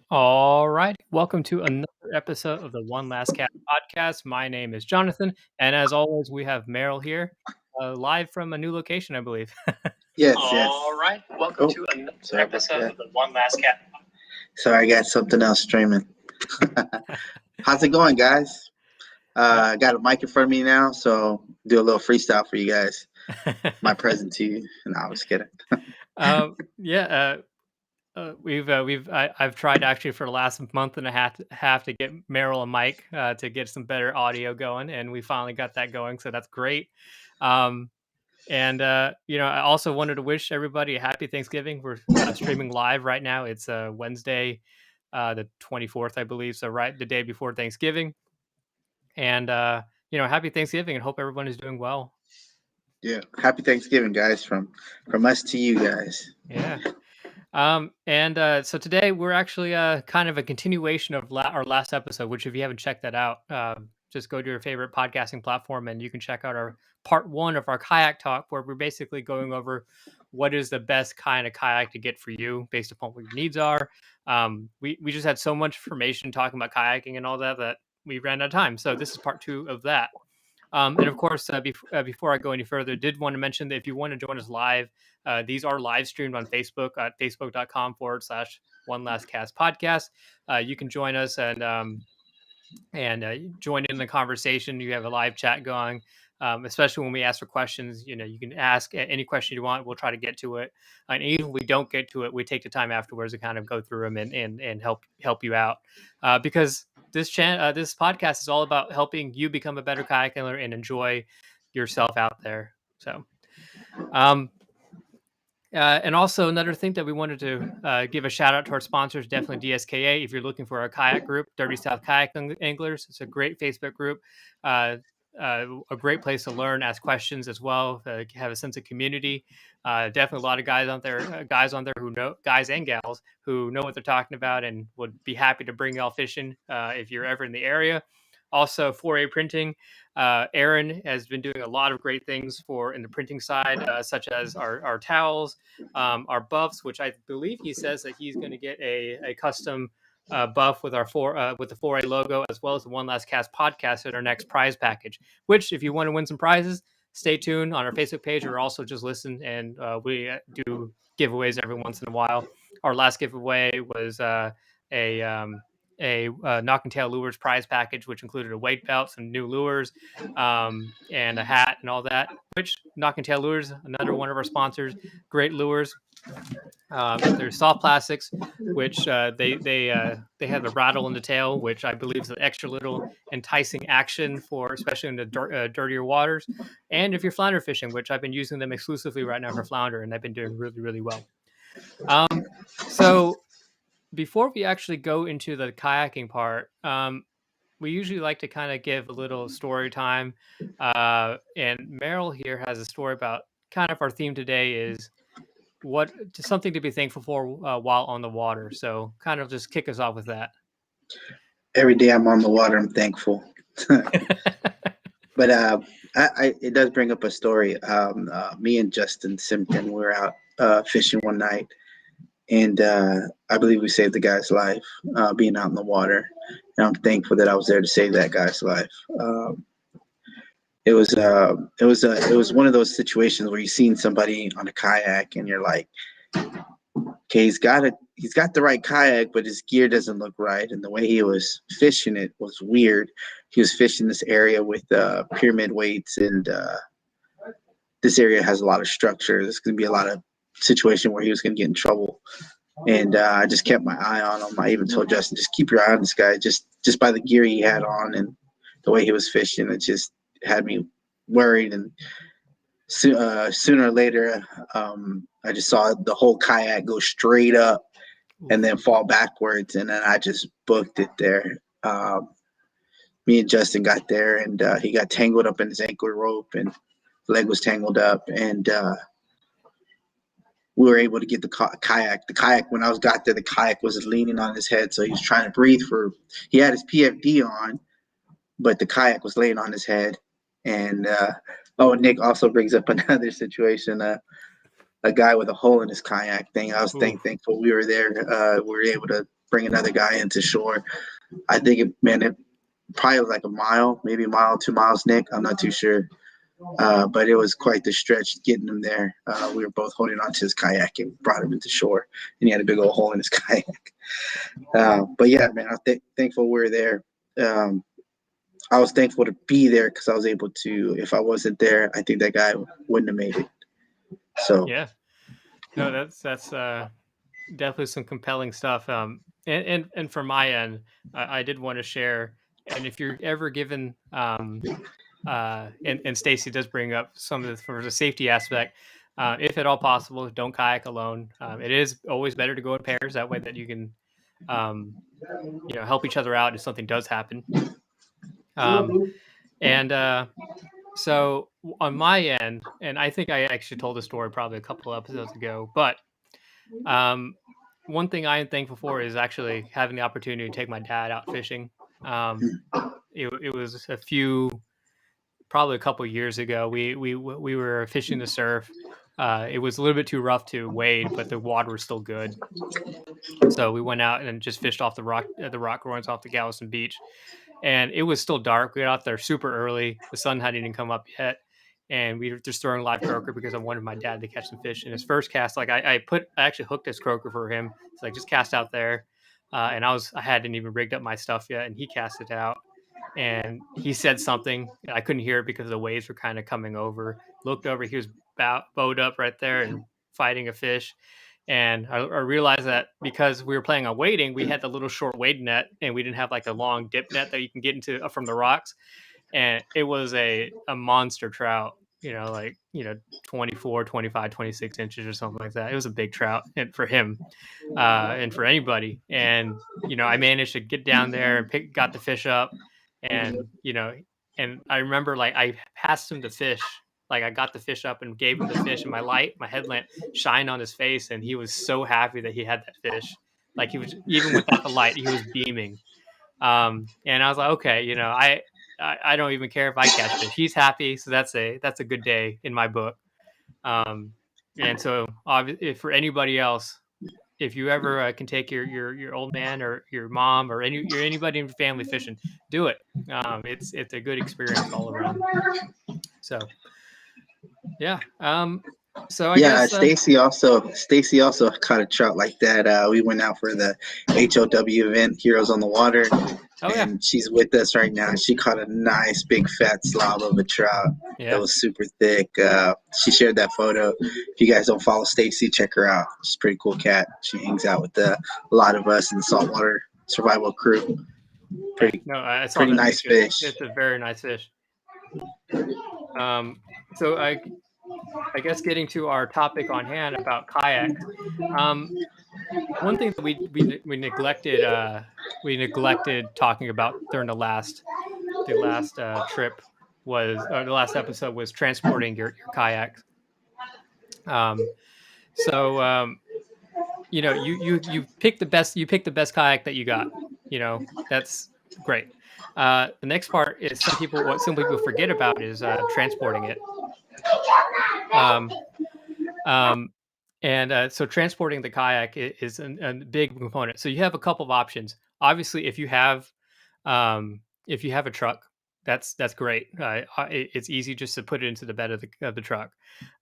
All right. Welcome to another episode of the One Last Cat podcast. My name is Jonathan, and as always, we have Merrill here, live from a new location, I believe. Yes, yes. All right. Welcome to another episode of the One Last Cat. Sorry, I got something else streaming. How's it going, guys? I got a mic in front of me now, so do a little freestyle for you guys. My present to you. No, I was kidding. Yeah. I've tried actually for the last month and a half to get Merrill a mic to get some better audio going, and we finally got that going, so that's great. And I also wanted to wish everybody a happy Thanksgiving. We're streaming live right now. It's Wednesday, the 24th, I believe, so right the day before Thanksgiving. And happy Thanksgiving, and hope everyone is doing well. Yeah, happy Thanksgiving, guys, from us to you guys. Yeah. So today we're actually kind of a continuation of our last episode, which if you haven't checked that out, just go to your favorite podcasting platform and you can check out our part 1 of our kayak talk, where we're basically going over what is the best kind of kayak to get for you based upon what your needs are. We just had so much information talking about kayaking and all that we ran out of time. So this is part 2 of that. And of course, before I go any further, did want to mention that if you want to join us live, these are live streamed on Facebook at facebook.com/One Last Cast podcast. You can join us and join in the conversation. You have a live chat going, especially when we ask for questions. You can ask any question you want. We'll try to get to it. And even if we don't get to it, we take the time afterwards to kind of go through them and help you out, because this podcast is all about helping you become a better kayak angler and enjoy yourself out there. So, and also another thing that we wanted to give a shout out to our sponsors, definitely DSKA. If you're looking for a kayak group, Dirty South Kayak Anglers, it's a great Facebook group, a great place to learn, ask questions as well, have a sense of community. Definitely a lot of guys on there who know, guys and gals who know what they're talking about and would be happy to bring y'all fishing if you're ever in the area. Also, 4A printing. Aaron has been doing a lot of great things in the printing side, such as our towels, our buffs, which I believe he says that he's going to get a custom buff with with the 4A logo, as well as the One Last Cast podcast at our next prize package. Which, if you want to win some prizes, stay tuned on our Facebook page, or also just listen. And we do giveaways every once in a while. Our last giveaway was a Knock and Tail Lures prize package, which included a weight belt, some new lures, and a hat and all that. Which Knock and Tail Lures, another one of our sponsors, great lures. They're soft plastics, which they have a rattle in the tail, which I believe is an extra little enticing action for, especially in the dirtier waters. And if you're flounder fishing, which I've been using them exclusively right now for flounder, and they've been doing really, really well. So before we actually go into the kayaking part, we usually like to kind of give a little story time. And Merrill here has a story about kind of our theme today is something to be thankful for while on the water. So kind of just kick us off with that. Every day I'm on the water, I'm thankful. But it does bring up a story. Me and Justin Simpton were out fishing one night, and I believe we saved the guy's life being out in the water. And I'm thankful that I was there to save that guy's life. It was one of those situations where you've seen somebody on a kayak and you're like, okay, he's got the right kayak, but his gear doesn't look right, and the way he was fishing it was weird. He was fishing this area with pyramid weights, and this area has a lot of structure. There's going to be a lot of situation where he was going to get in trouble. And I just kept my eye on him. I even told Justin, just keep your eye on this guy, just by the gear he had on and the way he was fishing. It just had me worried. And sooner or later, I just saw the whole kayak go straight up and then fall backwards. And then I just booked it there. Me and Justin got there, and he got tangled up in his ankle rope, and leg was tangled up. And we were able to get the kayak. The kayak, when I got there, the kayak was leaning on his head, so he was trying to breathe he had his PFD on, but the kayak was laying on his head. And Nick also brings up another situation, a guy with a hole in his kayak thing. I was thankful we were there. We were able to bring another guy into shore. I think it probably was like a mile, maybe a mile, 2 miles, Nick. I'm not too sure. But it was quite the stretch getting him there. We were both holding onto his kayak and brought him into shore, and he had a big old hole in his kayak. But yeah, man, I'm thankful we were there. I was thankful to be there because I was able to. If I wasn't there, I think that guy wouldn't have made it. So Yeah. No, that's definitely some compelling stuff. And from my end, I did want to share. And if you're ever given, and Stacy does bring up some of the for the safety aspect. If at all possible, don't kayak alone. It is always better to go in pairs. That way, that you can, um, help each other out if something does happen. And so on my end, and I think I actually told the story probably a couple episodes ago, but um, one thing I am thankful for is actually having the opportunity to take my dad out fishing. It was probably a couple years ago. We were fishing the surf. It was a little bit too rough to wade, but the water was still good. So we went out and just fished off the rock ruins off the Galveston Beach, and it was still dark. We got out there super early. The sun hadn't even come up yet, and we were just throwing live croaker because I wanted my dad to catch some fish. In his first cast, like I actually hooked his croaker for him. It's like just cast out there, and I hadn't even rigged up my stuff yet, and he cast it out. And he said something. I couldn't hear it because the waves were kind of coming over. Looked over, he was bowed up right there and fighting a fish. And I realized that because we were planning on wading, we had the little short wade net, and we didn't have like a long dip net that you can get into from the rocks. And it was a monster trout, 24, 25, 26 inches or something like that. It was a big trout, and for him, and for anybody. And I managed to get down there and got the fish up, and and I remember like I passed him the fish. Like I got the fish up and gave him the fish, and my headlamp shined on his face, and he was so happy that he had that fish. Like he was, even without the light, he was beaming. And I was like, okay, I don't even care if I catch fish. He's happy, so that's a good day in my book. Um, and so for anybody else, if you ever can take your old man or your mom or anybody in your family fishing, do it. It's a good experience all around. So yeah. So I yeah, guess Stacy also caught a trout like that. We went out for the HOW event, Heroes on the Water, oh yeah, and she's with us right now. She caught a nice big fat slob of a trout that yeah. was super thick. She shared that photo. If you guys don't follow Stacy, check her out. She's a pretty cool cat. She hangs out with a lot of us in the saltwater survival crew. Yeah, Pretty no, I saw pretty that nice picture. fish. It's a very nice fish. So I guess getting to our topic on hand about kayaks. Um, One thing that we neglected talking about during the last trip was, or the last episode was transporting your kayaks. Um, so you pick the best kayak that you got. That's great. The next part is what some people forget about is transporting it. Um, um, and so transporting the kayak is a big component. So you have a couple of options. Obviously, if you have a truck, that's great. It's easy just to put it into the bed of the truck.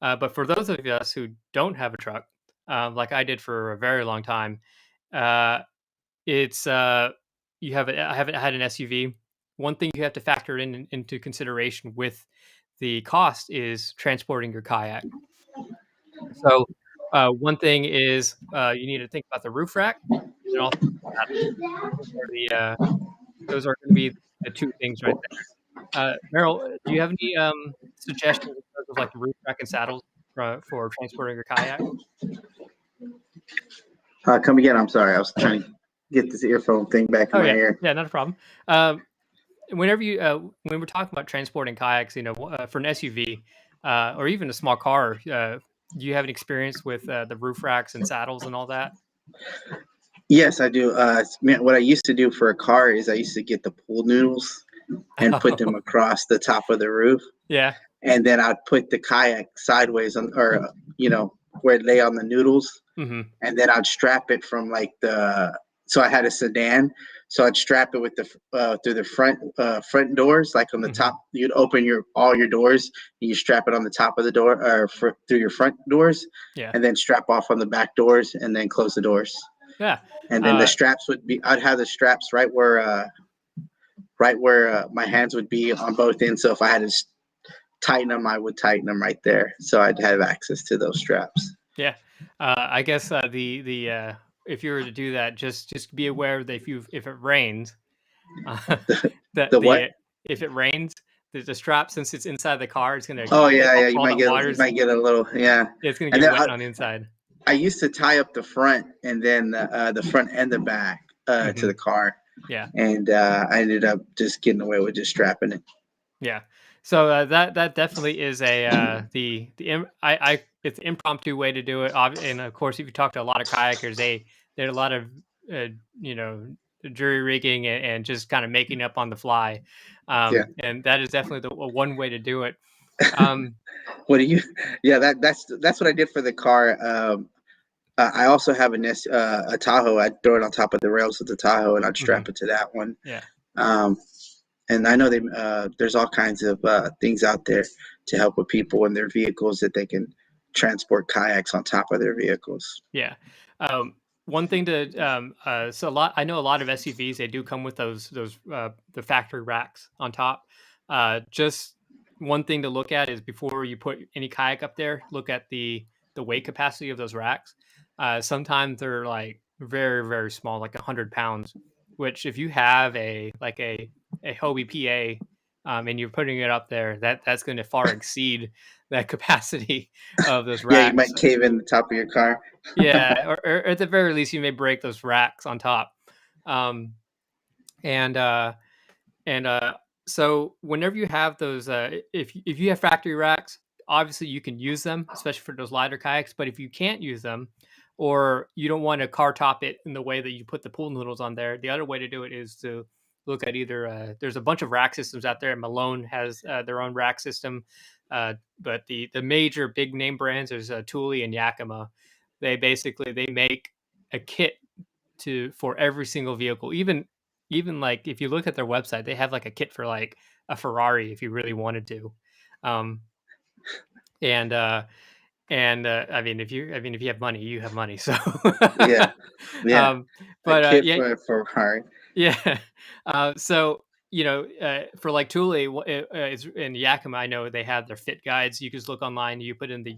But for those of us who don't have a truck, like I did for a very long time, uh, it's I haven't had an SUV. One thing you have to factor into consideration with the cost is transporting your kayak. So one thing is you need to think about the roof rack, and also those are those are going to be the two things right there. Merrill, do you have any suggestions in terms of like the roof rack and saddles for transporting your kayak? Come again. I'm sorry. I was trying to get this earphone thing back in Oh my yeah, ear. yeah, not a problem. Whenever when we're talking about transporting kayaks, for an SUV or even a small car, do you have an experience with the roof racks and saddles and all that? Yes, I do. Man, what I used to do for a car is I used to get the pool noodles and put them across the top of the roof, Yeah. and then I'd put the kayak sideways on, or where it lay on the noodles, Hmm. and then I'd strap it from like so I had a sedan. So I'd strap it with the through the front doors, like on the top. You'd open all your doors, and you strap it on the top of the door or through your front doors, Yeah. and then strap off on the back doors, and then close the doors. Yeah. And then the straps would be. I'd have the straps right where my hands would be on both ends. So if I had to tighten them, I would tighten them right there. So I'd have access to those straps. Yeah. I guess the if you were to do that, just be aware that if it rains, that The what? if it rains, the strap, since it's inside the car, it's gonna Oh yeah, yeah. You all might that get water. you might get a little It's gonna And get then wet on the inside. I used to tie up the front and then the front and the back to the car. Yeah. And I ended up just getting away with just strapping it. Yeah. So that definitely is a it's an impromptu way to do it. And of course, if you talk to a lot of kayakers, they're a lot of uh, you know jury rigging and just kind of making up on the fly. Yeah. And that is definitely the one way to do it. Um, What do you? Yeah, that's what I did for the car. I also have a Tahoe. I'd throw it on top of the rails of the Tahoe, and I'd strap it to that one. Yeah. And I know there's all kinds of things out there to help with people in their vehicles that they can transport kayaks on top of their vehicles. Yeah. One thing I know a lot of SUVs, they do come with those the factory racks on top. Just one thing to look at is before you put any kayak up there, look at the weight capacity of those racks. Sometimes they're like very very small, like 100 pounds. Which if you have a Hobie PA, and you're putting it up there, that's going to far exceed that capacity of those Yeah, you racks. might cave in the top of your car. Yeah, or at the very least, you may break those racks on top. Um, and so whenever you have those, if you have factory racks, obviously you can use them, especially for those lighter kayaks. But if you can't use them, or you don't want to car top it in the way that you put the pool noodles on there, the other way to do it is to look at either. There's a bunch of rack systems out there. Malone has their own rack system, but the major big name brands, there's Thule and Yakima. They make a kit for every single vehicle. Even like if you look at their website, they have like a kit for like a Ferrari if you really wanted to. Um, and I mean, if you have money, you have money. So, Yeah, yeah. A but kit yeah, for hard. yeah. So for like Thule, it's in Yakima. I know they have their fit guides. You can just look online. You put in the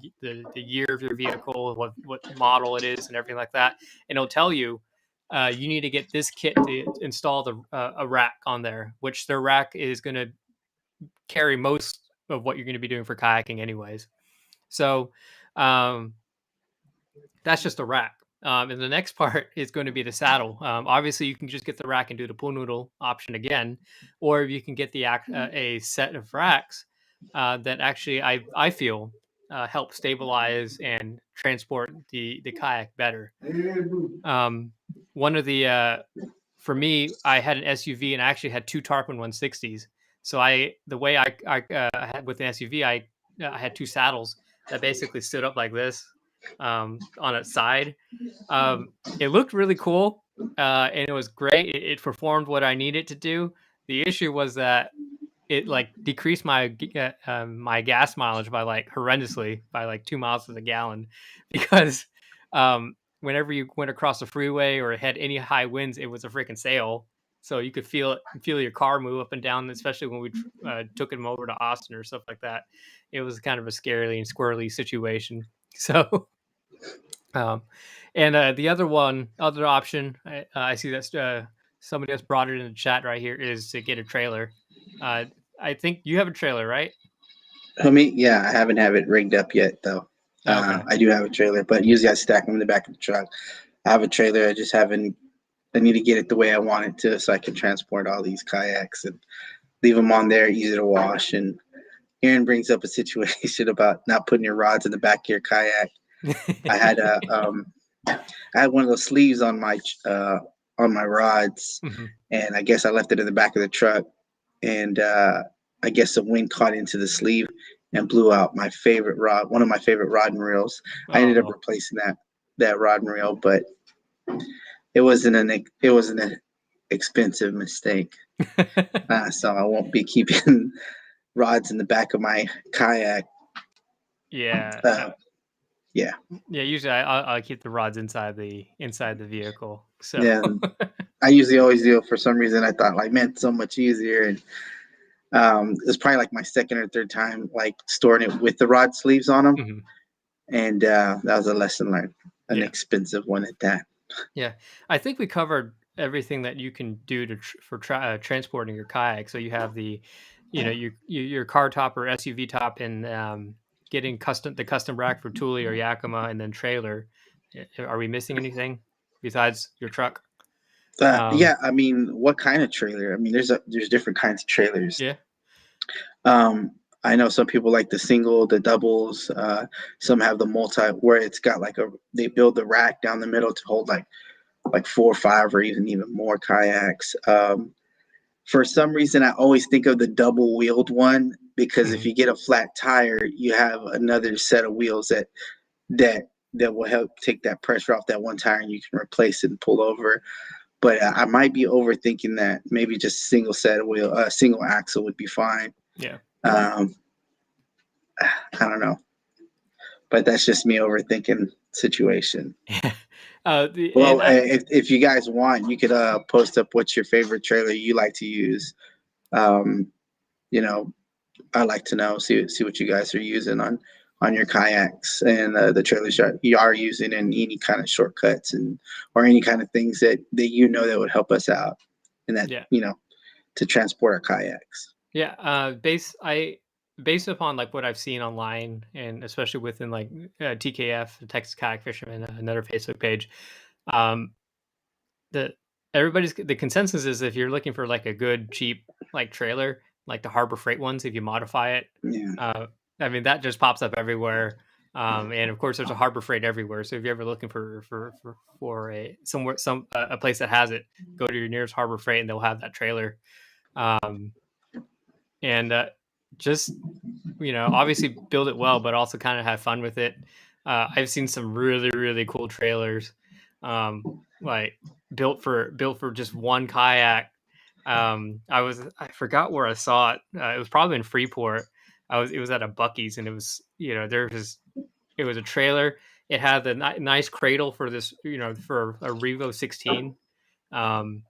year of your vehicle, what model it is, and everything like that, and it'll tell you. You need to get this kit to install a rack on there, which their rack is going to carry most of what you're going to be doing for kayaking, anyways. So that's just a rack. And the next part is going to be the saddle. Obviously, you can just get the rack and do the pool noodle option again, or you can get a set of racks that actually I feel help stabilize and transport the kayak better. One of the For me, I had an SUV and I actually had two Tarpon 160s. So the way I had with the SUV, I had two saddles that basically stood up like this on its side. It looked really cool, and it was great. It performed what I needed to do. The issue was that it like decreased my gas mileage by like horrendously by like 2 miles to the gallon because whenever you went across the freeway or had any high winds, it was a freaking sail. So you could feel your car move up and down, especially when we took him over to Austin or stuff like that. It was kind of a scary and squirrely situation. So, and the other option, I see that somebody else brought it in the chat right here, is to get a trailer. I think you have a trailer, right? Homie, yeah, I haven't have it rigged up yet though. Okay. I do have a trailer, but usually I stack them in the back of the truck. I have a trailer. I just haven't. I need to get it the way I want it to, so I can transport all these kayaks and leave them on there, easy to wash. And Aaron brings up a situation about not putting your rods in the back of your kayak. I had I had one of those sleeves on my rods, and I guess I left it in the back of the truck, and I guess the wind caught into the sleeve and blew out my favorite rod, one of my favorite rod and reels. I ended up replacing that rod and reel, but it wasn't an expensive mistake. So I won't be keeping rods in the back of my kayak. Yeah. Yeah. Yeah, usually I keep the rods inside the vehicle. So Yeah. I usually always do it. For some reason, I thought like, man, it's so much easier. And it's probably like my second or third time like storing it with the rod sleeves on them. Mhm. And that was a lesson learned, an Yeah. expensive one at that. Yeah. I think we covered everything that you can do to transporting your kayak. So you have the, your car top or SUV top, and getting the custom rack for Thule or Yakima, and then trailer. Are we missing anything besides your truck? Yeah, I mean, what kind of trailer? I mean, there's different kinds of trailers. Yeah. I know some people like the single, the doubles. Some have the multi, where it's got like they build the rack down the middle to hold like 4 or 5 or even more kayaks. For some reason, I always think of the double wheeled one, because if Mhm. you get a flat tire, you have another set of wheels that that will help take that pressure off that one tire, and you can replace it and pull over. But I might be overthinking that. Maybe just single set of wheel, single axle would be fine. Yeah. Um, I don't know, but that's just me overthinking situation. Yeah. Well, if you guys want, you could post up what's your favorite trailer you like to use. Um, you know, I like to know, see what you guys are using on your kayaks, and the trailers you are using, and any kind of shortcuts and or any kind of things that that would help us out, and that Yeah. to transport our kayaks. Yeah, based upon like what I've seen online, and especially within like TKF, the Texas Kayak Fisherman, another Facebook page, um, the the consensus is, if you're looking for like a good cheap like trailer, like the Harbor Freight ones, if you modify it, Yeah, uh, I mean that just pops up everywhere. And of course, there's a Harbor Freight everywhere. So if you're ever looking for a place that has it, go to your nearest Harbor Freight, and they'll have that trailer. Um, and just obviously build it well, but also kind of have fun with it. I've seen some really really cool trailers, like built for just one kayak. I forgot where I saw it. It was probably in Freeport. It was at a Bucky's, and it was it was a trailer. It had the nice cradle for this, for a Revo 16. Um,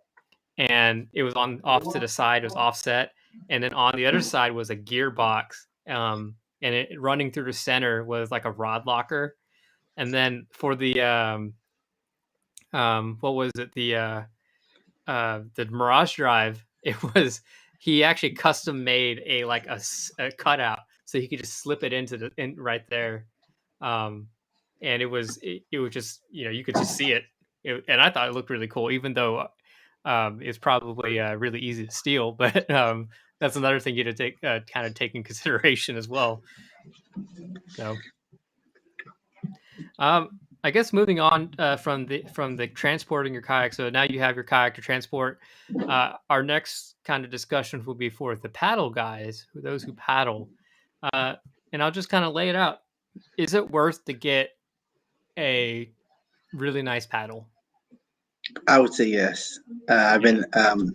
and it was on off to the side. It was offset, and then on the other side was a gearbox. And it running through the center was like a rod locker, and then for what was it, the Mirage Drive, it was he actually custom made a cutout so he could just slip it into the in right there. Um, and it was just, you could just see it. And I thought it looked really cool, even though it's probably really easy to steal. But that's another thing you to take kind of take in consideration as well. So I guess moving on from the transporting your kayak. So now you have your kayak to transport. Our next kind of discussion will be for the paddle guys, for those who paddle. Uh, and I'll just kind of lay it out. Is it worth to get a really nice paddle? I would say yes. I've Yeah. been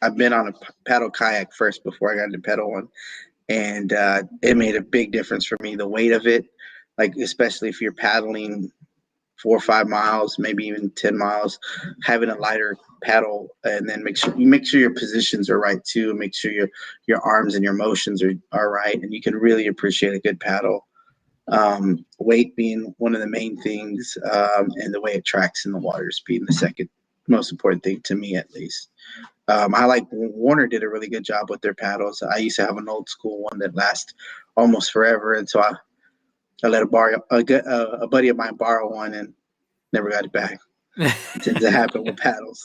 I've been on a paddle kayak first before I got into pedal one, and it made a big difference for me. The weight of it, like especially if you're paddling 4 or 5 miles, maybe even 10 miles, having a lighter paddle, and then make sure your positions are right too, and make sure your arms and your motions are right, and you can really appreciate a good paddle. Weight being one of the main things, and the way it tracks in the water is being the second most important thing to me, at least. I like Warner did a really good job with their paddles. I used to have an old school one that lasts almost forever, and so I let a buddy of mine borrow one and never got it back. It tends to happen with paddles.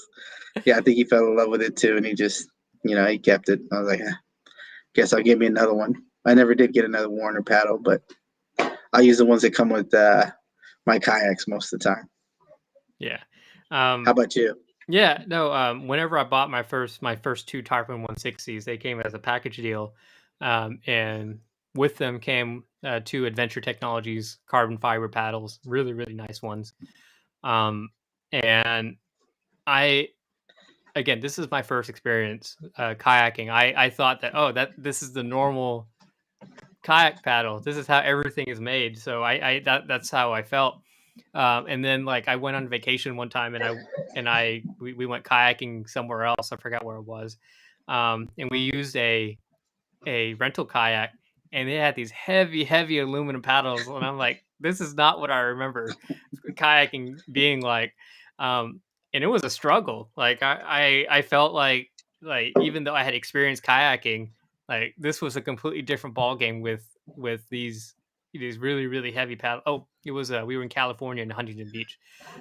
Yeah, I think he fell in love with it too, and he just he kept it. I was like, guess I'll give me another one. I never did get another Warner paddle, but I use the ones that come with my kayaks most of the time. Yeah. How about you? Yeah, no, whenever I bought my first two Tarpon 160s, they came as a package deal. And with them came two Adventure Technologies carbon fiber paddles, really, really nice ones. Um, And I again, this is my first experience kayaking. I thought that, oh, that this is the normal kayak paddle. This is how everything is made. So that's how I felt. And then like I went on vacation one time, and we went kayaking somewhere else. I forgot where it was. And we used a rental kayak, and they had these heavy, heavy aluminum paddles, and I'm like, this is not what I remember kayaking being like. Um, and it was a struggle. Like I felt like even though I had experienced kayaking, like this was a completely different ball game with these really really heavy paddle. Oh, it was we were in California in Huntington Beach.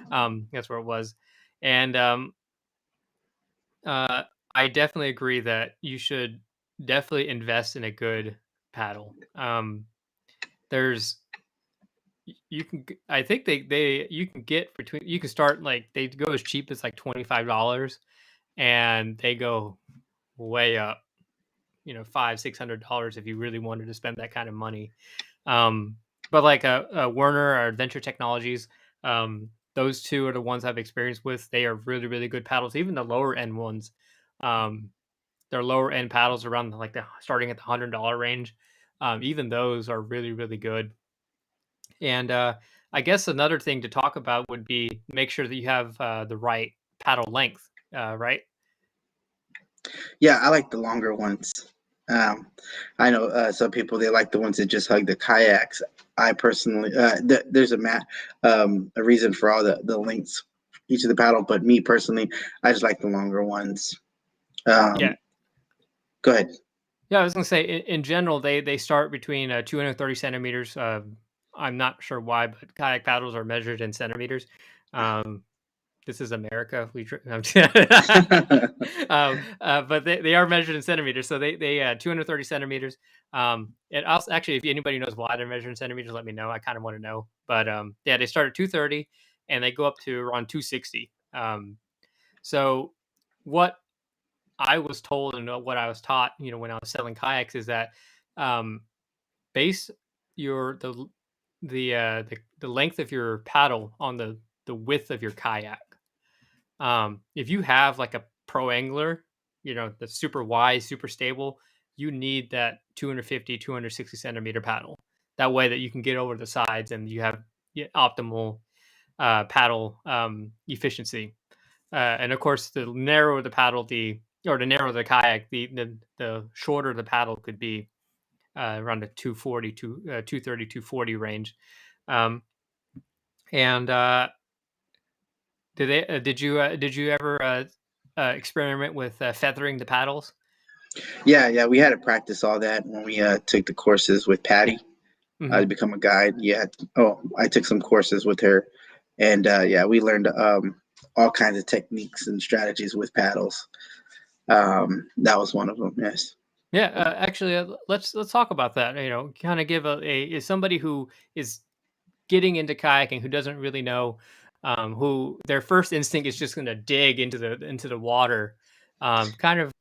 That's where it was, and uh, I definitely agree that you should definitely invest in a good paddle. There's you can I think they you can get between you can start like they go as cheap as like $25 and they go way up, five $600 if you really wanted to spend that kind of money. Um, but like a Werner or Adventure Technologies, those two are the ones I've experienced with. They are really really good paddles. Even the lower end ones. Um, their lower end paddles around like the starting at the $100 range. Even those are really, really good. And I guess another thing to talk about would be make sure that you have the right paddle length, right? Yeah, I like the longer ones. Um, I know some people they like the ones that just hug the kayaks. I personally, there's a reason for all the lengths each of the paddle, but me personally, I just like the longer ones. Yeah. Um, Go ahead. Yeah, I was gonna say in general they start between 230 centimeters. I'm not sure why, but kayak paddles are measured in centimeters. Um, this is America. I'm but they are measured in centimeters. So they 230 centimeters. And also actually, if anybody knows why they're measured in centimeters, let me know. I kind of want to know. But yeah, they start at 230 and they go up to around 260. So what I was told and what I was taught, when I was selling kayaks, is that um, base your the length of your paddle on the width of your kayak. If you have like a pro angler, that's super wide, super stable, you need that 250, 260 centimeter paddle. That way that you can get over the sides and you have optimal paddle efficiency. And of course, the narrower the paddle, the narrower the kayak, the shorter the paddle could be, around the 240 to 230, 240 range. Um, and did you ever experiment with feathering the paddles? Yeah, we had to practice all that when we took the courses with Patty to Hmm. become a guide. Yeah. Oh, I took some courses with her, and yeah, we learned all kinds of techniques and strategies with paddles. That was one of them. Yes. Yeah, actually, let's talk about that. Kind of give a is somebody who is getting into kayaking who doesn't really know, who their first instinct is just going to dig into the water. Kind of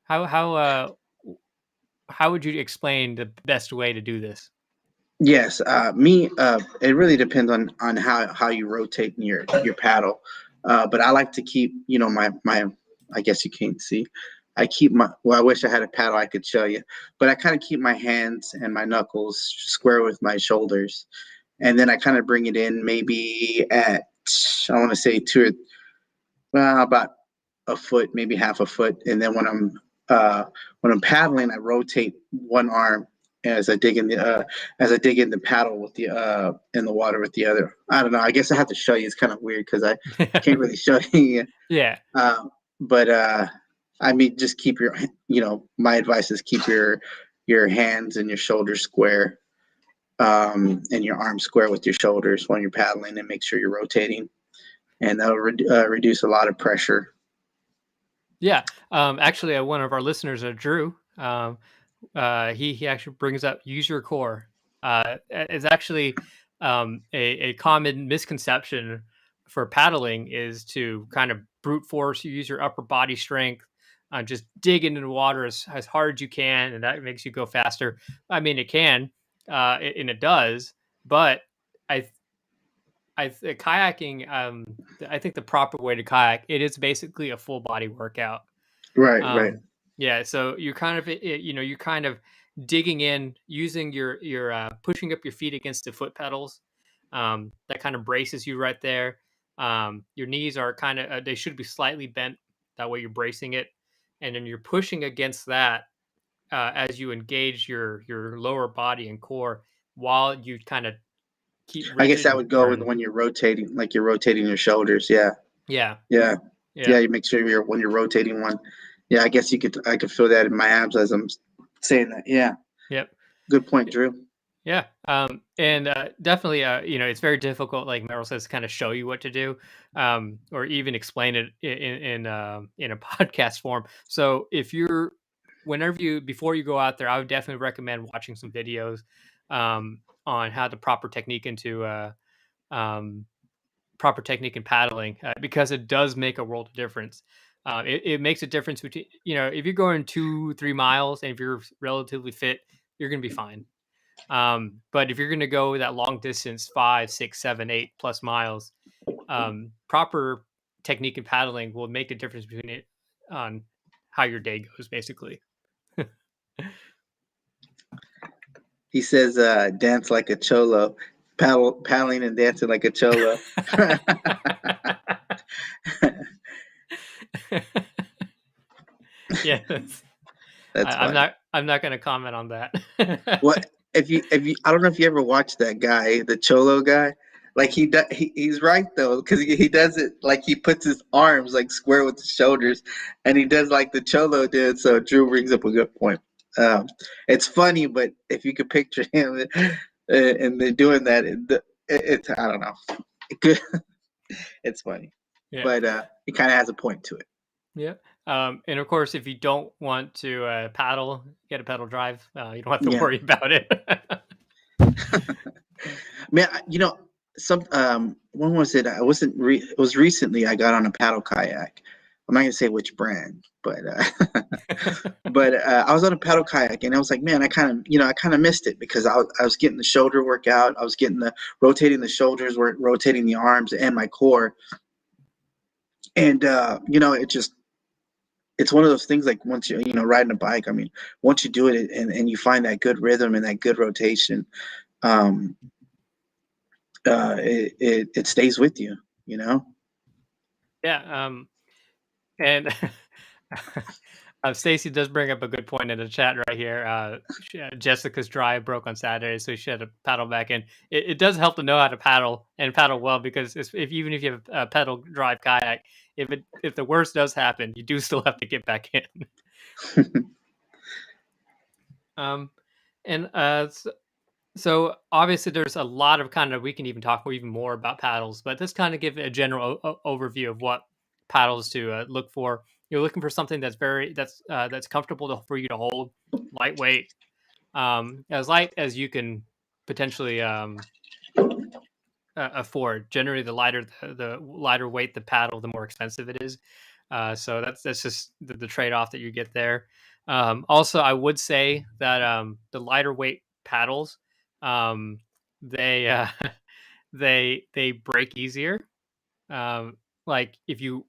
how how would you explain the best way to do this? Yes. Me. It really depends on how you rotate your paddle. But I like to keep, my. I guess you can't see. I keep my. Well, I wish I had a paddle I could show you, but I kind of keep my hands and my knuckles square with my shoulders, and then I kind of bring it in maybe at, I want to say well, about a foot, maybe half a foot, and then when I'm paddling, I rotate one arm as I dig in the paddle with the in the water with the other. I don't know. I guess I have to show you. It's kind of weird because I can't really show you. Yeah. But I mean, just keep your, my advice is keep your hands and your shoulders square, and your arms square with your shoulders when you're paddling, and make sure you're rotating, and that'll reduce a lot of pressure. Yeah. Actually, one of our listeners, Drew, he actually brings up use your core. It's actually a common misconception for paddling is to kind of brute force. You use your upper body strength, just dig into the water as hard as you can, and that makes you go faster. I mean, it can, and it does, but I kayaking. I think the proper way to kayak, it is basically a full body workout. Right, right. Um, yeah, so you're kind of you're kind of digging in, using your pushing up your feet against the foot pedals. That kind of braces you right there. Your knees are kind of they should be slightly bent. That way you're bracing it, and then you're pushing against that as you engage your lower body and core while you kind of keep I guess rigid that and would go with turn. when you're rotating, like you're rotating your shoulders. Yeah, Yeah, yeah, yeah, yeah. You make sure when you're rotating one. Yeah, I guess I could feel that in my abs as I'm saying that. Yeah, yep. good point, Drew. Yeah, and definitely, it's very difficult, like Merrill says, to kind of show you what to do, or even explain it in a podcast form. So whenever before you go out there, I would definitely recommend watching some videos on how the um, proper technique in paddling, because it does make a world of difference. It makes a difference between, if you're going 2-3 miles and if you're relatively fit, you're gonna be fine. But if you're going to go that long distance, 5, 6, 7, 8+ miles, proper technique in paddling will make a difference between it on how your day goes, basically. He says, "Dance like a cholo, paddling and dancing like a cholo." Yes, That's I'm funny. not going to comment on that. What if you? I don't know if you ever watched that guy, the cholo guy. Like he's right though, because he does it like he puts his arms like square with his shoulders, and he does like the cholo did. So Drew brings up a good point. It's funny, but if you could picture him and they're doing that, it's I don't know, it's funny, Yeah, but he kind of has a point to it. yeah. And of course, if you don't want to paddle, get a pedal drive. You don't have to Yeah, worry about it. man. Some when was it? I wasn't. It was recently. I got on a paddle kayak. I'm not gonna say which brand, but I was on a paddle kayak and I was like, man, I kind of missed it because I was getting the shoulder workout. I was getting the rotating the shoulders, rotating the arms and my core, and it's one of those things like once riding a bike. I mean, once you do it and you find that good rhythm and that good rotation, um, it stays with you, you know. Yeah. And Stacy does bring up a good point in the chat right here. Jessica's drive broke on Saturday, so she had to paddle back in. It does help to know how to paddle and paddle well, because even if you have a pedal drive kayak, if the worst does happen, you do still have to get back in. Um, and so obviously there's a lot of kind of, we can even talk even more about paddles, but just kind of give a general overview of what paddles to look for. You're looking for something that's comfortable for you to hold, lightweight, as light as you can potentially afford. Generally, the lighter weight the paddle, the more expensive it is. So that's just the trade off that you get there. Also, I would say that the lighter weight paddles, um, they they break easier. Like if you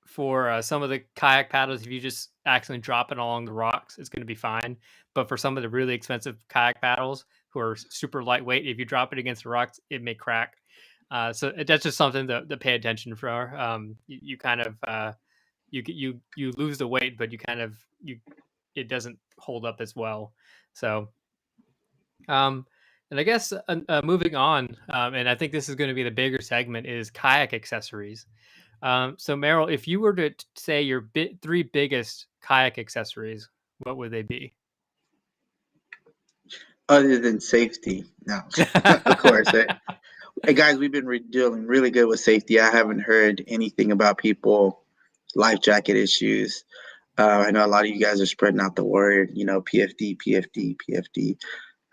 for some of the kayak paddles, if you just accidentally drop it along the rocks, it's going to be fine. But for some of the really expensive kayak paddles who are super lightweight, if you drop it against the rocks, it may crack. So that's just something to pay attention for. You kind of you lose the weight, but you kind of you it doesn't hold up as well. So um, and I guess moving on, and I think this is going to be the bigger segment, is kayak accessories. So Meryl, if you were to say your three biggest kayak accessories, what would they be? Other than safety, no, of course. Hey guys, we've been dealing really good with safety. I haven't heard anything about people life jacket issues. I know a lot of you guys are spreading out the word, PFD, PFD, PFD,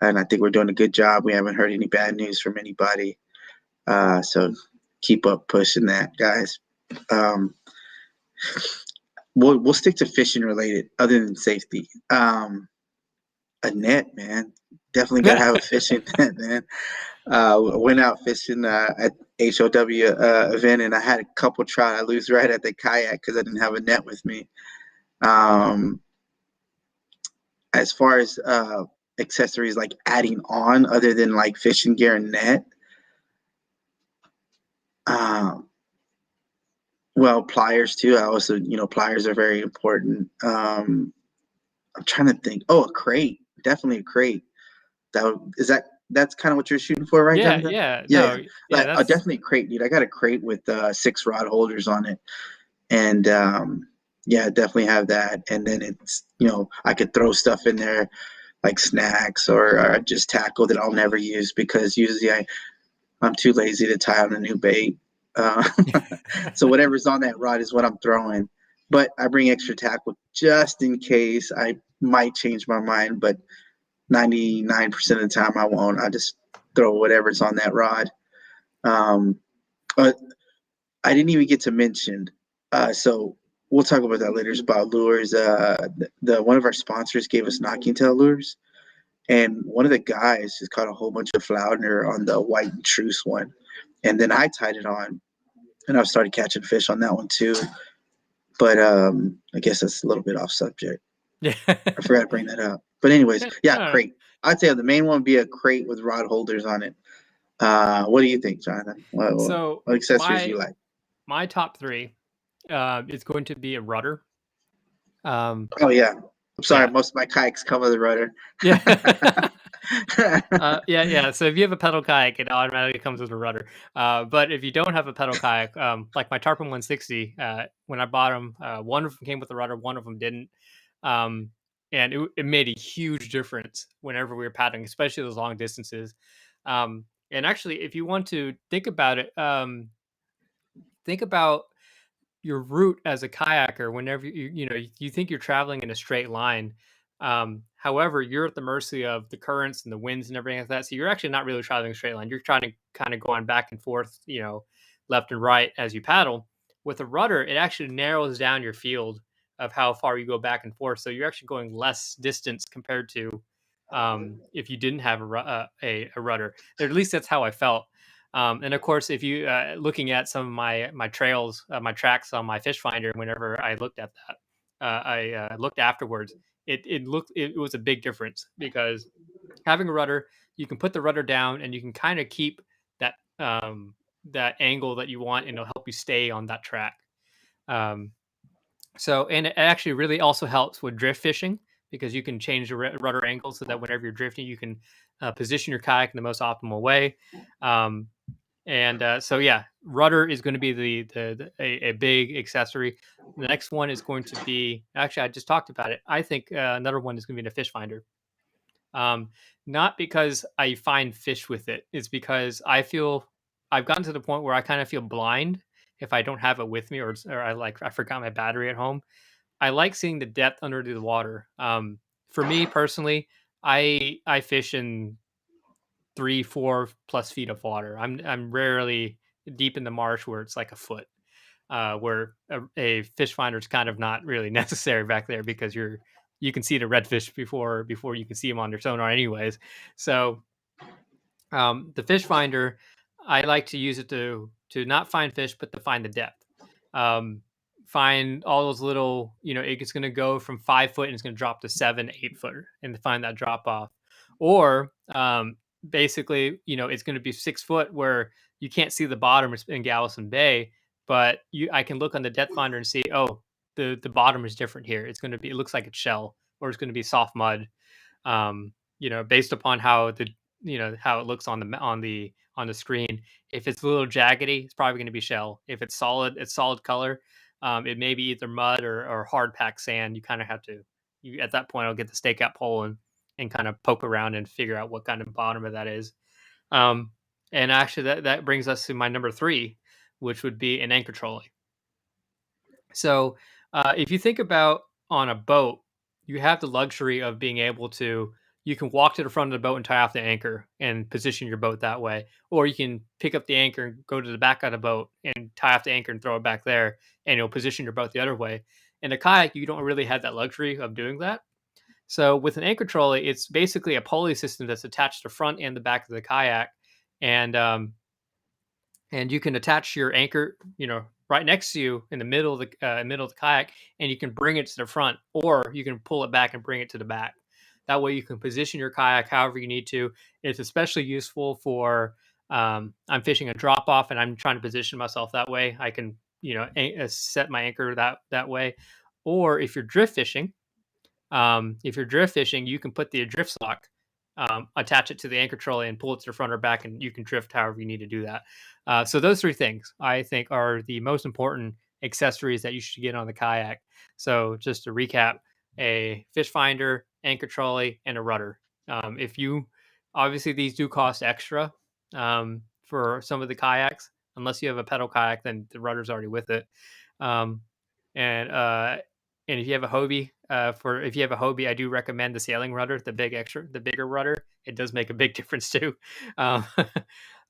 and I think we're doing a good job. We haven't heard any bad news from anybody, so keep up pushing that, guys. Um, we'll stick to fishing related, other than safety. A net, man. Definitely got to have a fishing net, man. Went out fishing at HOW event, and I had a couple trout. I lose right at the kayak because I didn't have a net with me. Um, as far as accessories like adding on, other than like fishing gear and net, um, well, pliers too. I also, pliers are very important. I'm trying to think. Oh, a crate, definitely a crate. That's kind of what you're shooting for, right, Yeah, Jonathan? yeah, Yeah, no, yeah. yeah, Like that's definitely a crate, dude. I got a crate with 6 rod holders on it, and yeah, definitely have that. And then it's I could throw stuff in there like snacks or just tackle that I'll never use because usually I'm too lazy to tie on a new bait. Uh, so whatever's on that rod is what I'm throwing. But I bring extra tackle just in case I might change my mind, but 99% of the time I won't. I just throw whatever's on that rod. Um, but I didn't even get to mention. So we'll talk about that later. It's about lures. The one of our sponsors gave us knocking tail lures, and one of the guys just caught a whole bunch of flounder on the white and truce one, and then I tied it on, and I started catching fish on that one too. But I guess that's a little bit off subject. yeah. I forgot to bring that up. But anyways, yeah, No, crate. I'd say the main one would be a crate with rod holders on it. What do you think, Jonathan? so What accessories do you my like? my top three is going to be a rudder. Um, Oh yeah. I'm sorry, yeah, most of my kayaks come with a rudder. yeah. Yeah, yeah. So if you have a pedal kayak, it automatically comes with a rudder. But if you don't have a pedal kayak, like my Tarpon 160, when I bought them, one of them came with a rudder, one of them didn't. Um, and it made a huge difference whenever we were paddling, especially those long distances. And actually, if you want to think about it, think about your route as a kayaker whenever you think you're traveling in a straight line. However, you're at the mercy of the currents and the winds and everything like that, so you're actually not really traveling a straight line. You're trying to kind of going back and forth, left and right as you paddle. With a rudder, it actually narrows down your field of how far you go back and forth, so you're actually going less distance compared to if you didn't have a rudder. At least that's how I felt. And of course, if you looking at some of my trails, my tracks on my fish finder, whenever I looked at that, I looked afterwards. It was a big difference because having a rudder, you can put the rudder down and you can kind of keep that that angle that you want, and it'll help you stay on that track. Um, and it actually really also helps with drift fishing because you can change the rudder angle so that whenever you're drifting, you can position your kayak in the most optimal way. Um, so yeah, rudder is going to be a big accessory. The next one is going to be actually I just talked about it. I think another one is going to be the fish finder. Um, Not because I find fish with it. It's because I've gotten to the point where I kind of feel blind if I don't have it with me, or I forgot my battery at home. I like seeing the depth under the water. For me personally, I fish in 3, 4+ feet of water. I'm rarely deep in the marsh where it's like a foot, where a fish finder is kind of not really necessary back there because you can see the redfish before you can see them on their sonar, anyways. So the fish finder, I like to use it to not find fish, but to find the depth. Um, find all those little, it's going to go from 5 foot and it's going to drop to 7, 8 footer, and to find that drop off. Or basically, it's going to be 6 foot where you can't see the bottom in Galveston Bay, but I can look on the depth finder and see, oh, the bottom is different here. It looks like it's shell, or it's going to be soft mud. Based upon how it looks on the screen. If it's a little jaggedy, it's probably going to be shell. If it's solid color. It may be either mud or hard packed sand. You kind of have to. You at that point, I'll get the stakeout pole and kind of poke around and figure out what kind of bottom of that is. Um, and actually, that brings us to my number three, which would be an anchor trolley. So, if you think about on a boat, you have the luxury of being able to. You can walk to the front of the boat and tie off the anchor and position your boat that way, or you can pick up the anchor and go to the back of the boat and tie off the anchor and throw it back there, and you'll position your boat the other way. In a kayak, you don't really have that luxury of doing that. So, with an anchor trolley, it's basically a pulley system that's attached to the front and the back of the kayak, and and you can attach your anchor, right next to you in the middle of the kayak, and you can bring it to the front, or you can pull it back and bring it to the back. That way, you can position your kayak however you need to. It's especially useful for I'm fishing a drop off, and I'm trying to position myself that way. I can set my anchor that way, or if you're drift fishing, you can put the drift sock, attach it to the anchor trolley, and pull it to the front or back, and you can drift however you need to do that. So those three things I think are the most important accessories that you should get on the kayak. So just to recap: a fish finder, anchor trolley, and a rudder. If you Obviously these do cost extra for some of the kayaks. Unless you have a pedal kayak, then the rudder's already with it. Um, and if you have a Hobie, if you have a Hobie, I do recommend the sailing rudder, the bigger rudder. It does make a big difference too.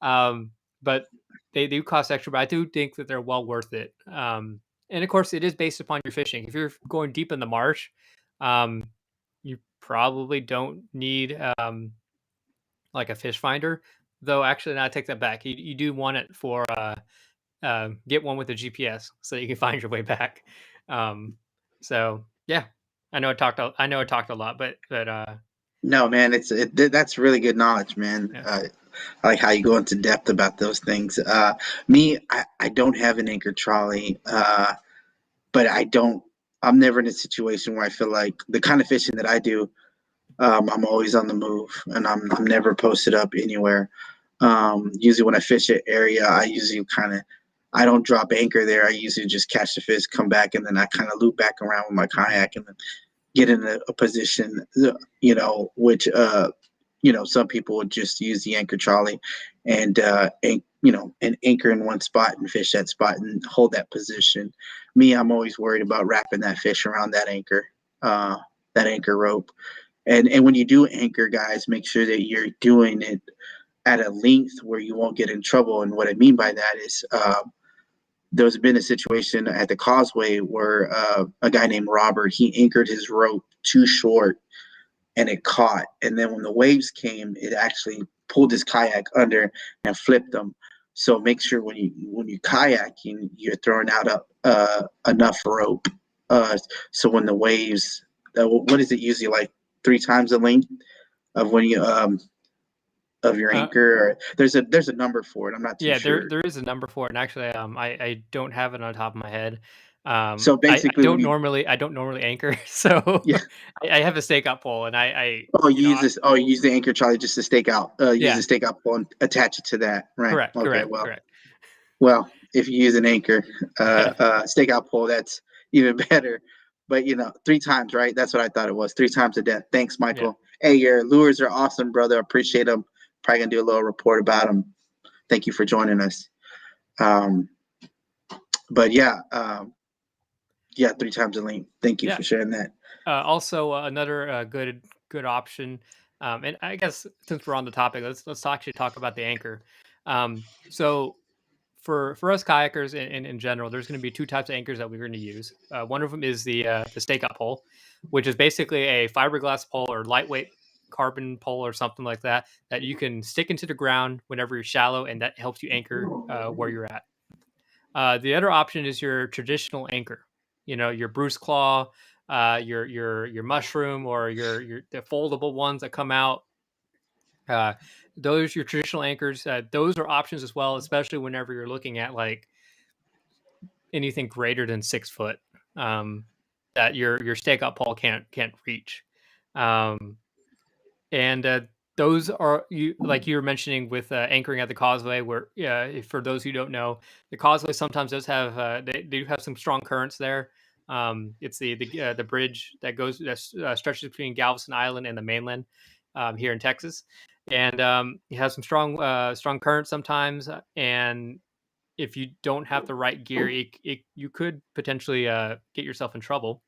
Um, but they do cost extra, but I do think that they're well worth it. And of course, it is based upon your fishing. If you're going deep in the marsh, um, you probably don't need like a fish finder. Though, actually, no, I take that back. You do want it for get one with a GPS so you can find your way back. Um, so yeah, I know I talked a lot, but No, man, that's really good knowledge, man. yeah. I like how you go into depth about those things. I don't have an anchor trolley, but I'm never in a situation where I feel like the kind of fishing that I do, I'm always on the move, and I'm never posted up anywhere. Usually when I fish an area, I don't drop anchor there. I usually just catch the fish, come back, and then I kind of loop back around with my kayak and then get in a position, which some people would just use the anchor trolley and anchor in one spot and fish that spot and hold that position. Me, I'm always worried about wrapping that fish around that anchor rope. And when you do anchor, guys, make sure that you're doing it at a length where you won't get in trouble. And what I mean by that is there's been a situation at the causeway where a guy named Robert, he anchored his rope too short and it caught. And then when the waves came, it actually pulled his kayak under and flipped him. So make sure when you kayak, you're throwing out enough rope. So when the waves, what is it usually, like 3 times the length of when you of your anchor? Or there's a number for it. I'm not too Yeah, sure. there is a number for it, and actually, I don't have it on top of my head. So basically, I don't normally anchor, so yeah. I have a stakeout pole, and Oh, you use this. Oh, you use the anchor trolley just to stake out. Use yeah, the stake out pole and attach it to that. Right. Okay. correct. Well, if you use an anchor stake out pole, that's even better. But 3 times, right? That's what I thought it was. 3 times a death. Thanks, Yeah. Michael. Hey, your lures are awesome, brother. Appreciate them. Probably gonna do a little report about them. Thank you for joining us. But yeah, 3 times the length. Thank you Yeah. for sharing that. Also, another good option, and I guess since we're on the topic, let's actually talk about the anchor. So for us kayakers in general, there's going to be two types of anchors that we're going to use. One of them is the stakeout pole, which is basically a fiberglass pole or lightweight carbon pole or something like that that you can stick into the ground whenever you're shallow, and that helps you anchor where you're at. The other option is your traditional anchor. Your Bruce Claw, your mushroom, or your the foldable ones that come out. Uh, those your traditional anchors. Those are options as well, especially whenever you're looking at like anything greater than 6 foot, that your stakeout pole can't reach. Um, and those are you like you were mentioning with anchoring at the causeway, where for those who don't know, the causeway sometimes does have they do have some strong currents there. It's the bridge that stretches between Galveston Island and the mainland here in Texas, and it has some strong currents sometimes. And if you don't have the right gear, you could potentially get yourself in trouble.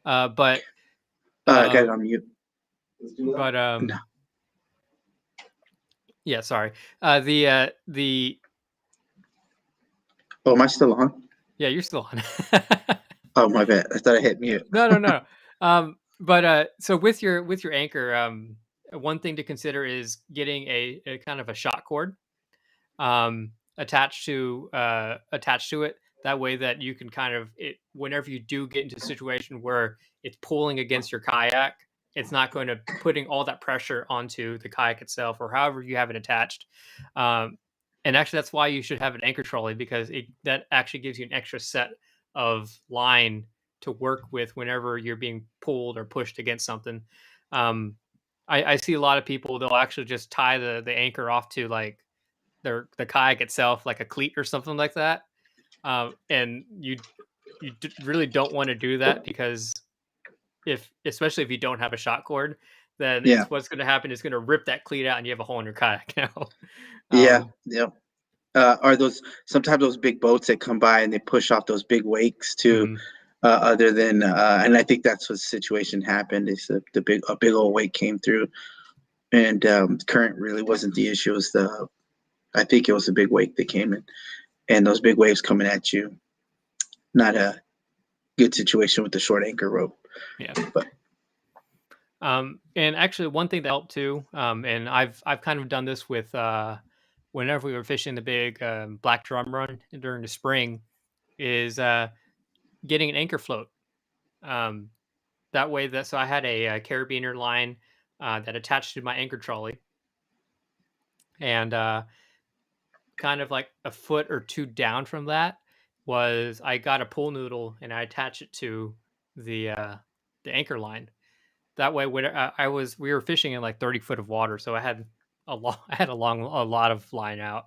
But I got it uh, on mute. but No. yeah, sorry. The Oh, am I still on? Yeah, you're still on. Oh, my bad. I thought I hit mute. No. But so with your anchor, one thing to consider is getting a kind of a shot cord. attached to it. That way, that you can kind of whenever you do get into a situation where it's pulling against your kayak, it's not going to putting all that pressure onto the kayak itself or however you have it attached. Um, and actually, that's why you should have an anchor trolley, because that actually gives you an extra set of line to work with whenever you're being pulled or pushed against something. Um, I see a lot of people, they'll actually just tie the anchor off to like the kayak itself, like a cleat or something like that. And you really don't want to do that, because especially if you don't have a shot cord, then Yeah. it's what's going to happen is going to rip that cleat out and you have a hole in your kayak now. Yeah. um, Yep. Are those sometimes those big boats that come by and they push off those big wakes too? mhm. Other than, and I think that's what the situation happened. Is a big old wake came through, and current really wasn't the issue. It was I think it was a big wake that came in, and those big waves coming at you. Not a good situation with the short anchor rope, Yeah. but And actually, one thing that helped too, and I've kind of done this with whenever we were fishing the big black drum run during the spring, is getting an anchor float. Um, that way, that so I had a carabiner line that attached to my anchor trolley, and kind of like a foot or two down from that was I got a pool noodle and I attached it to the uh, the anchor line. That way, when we were fishing in like 30 foot of water, so I had a lot of line out.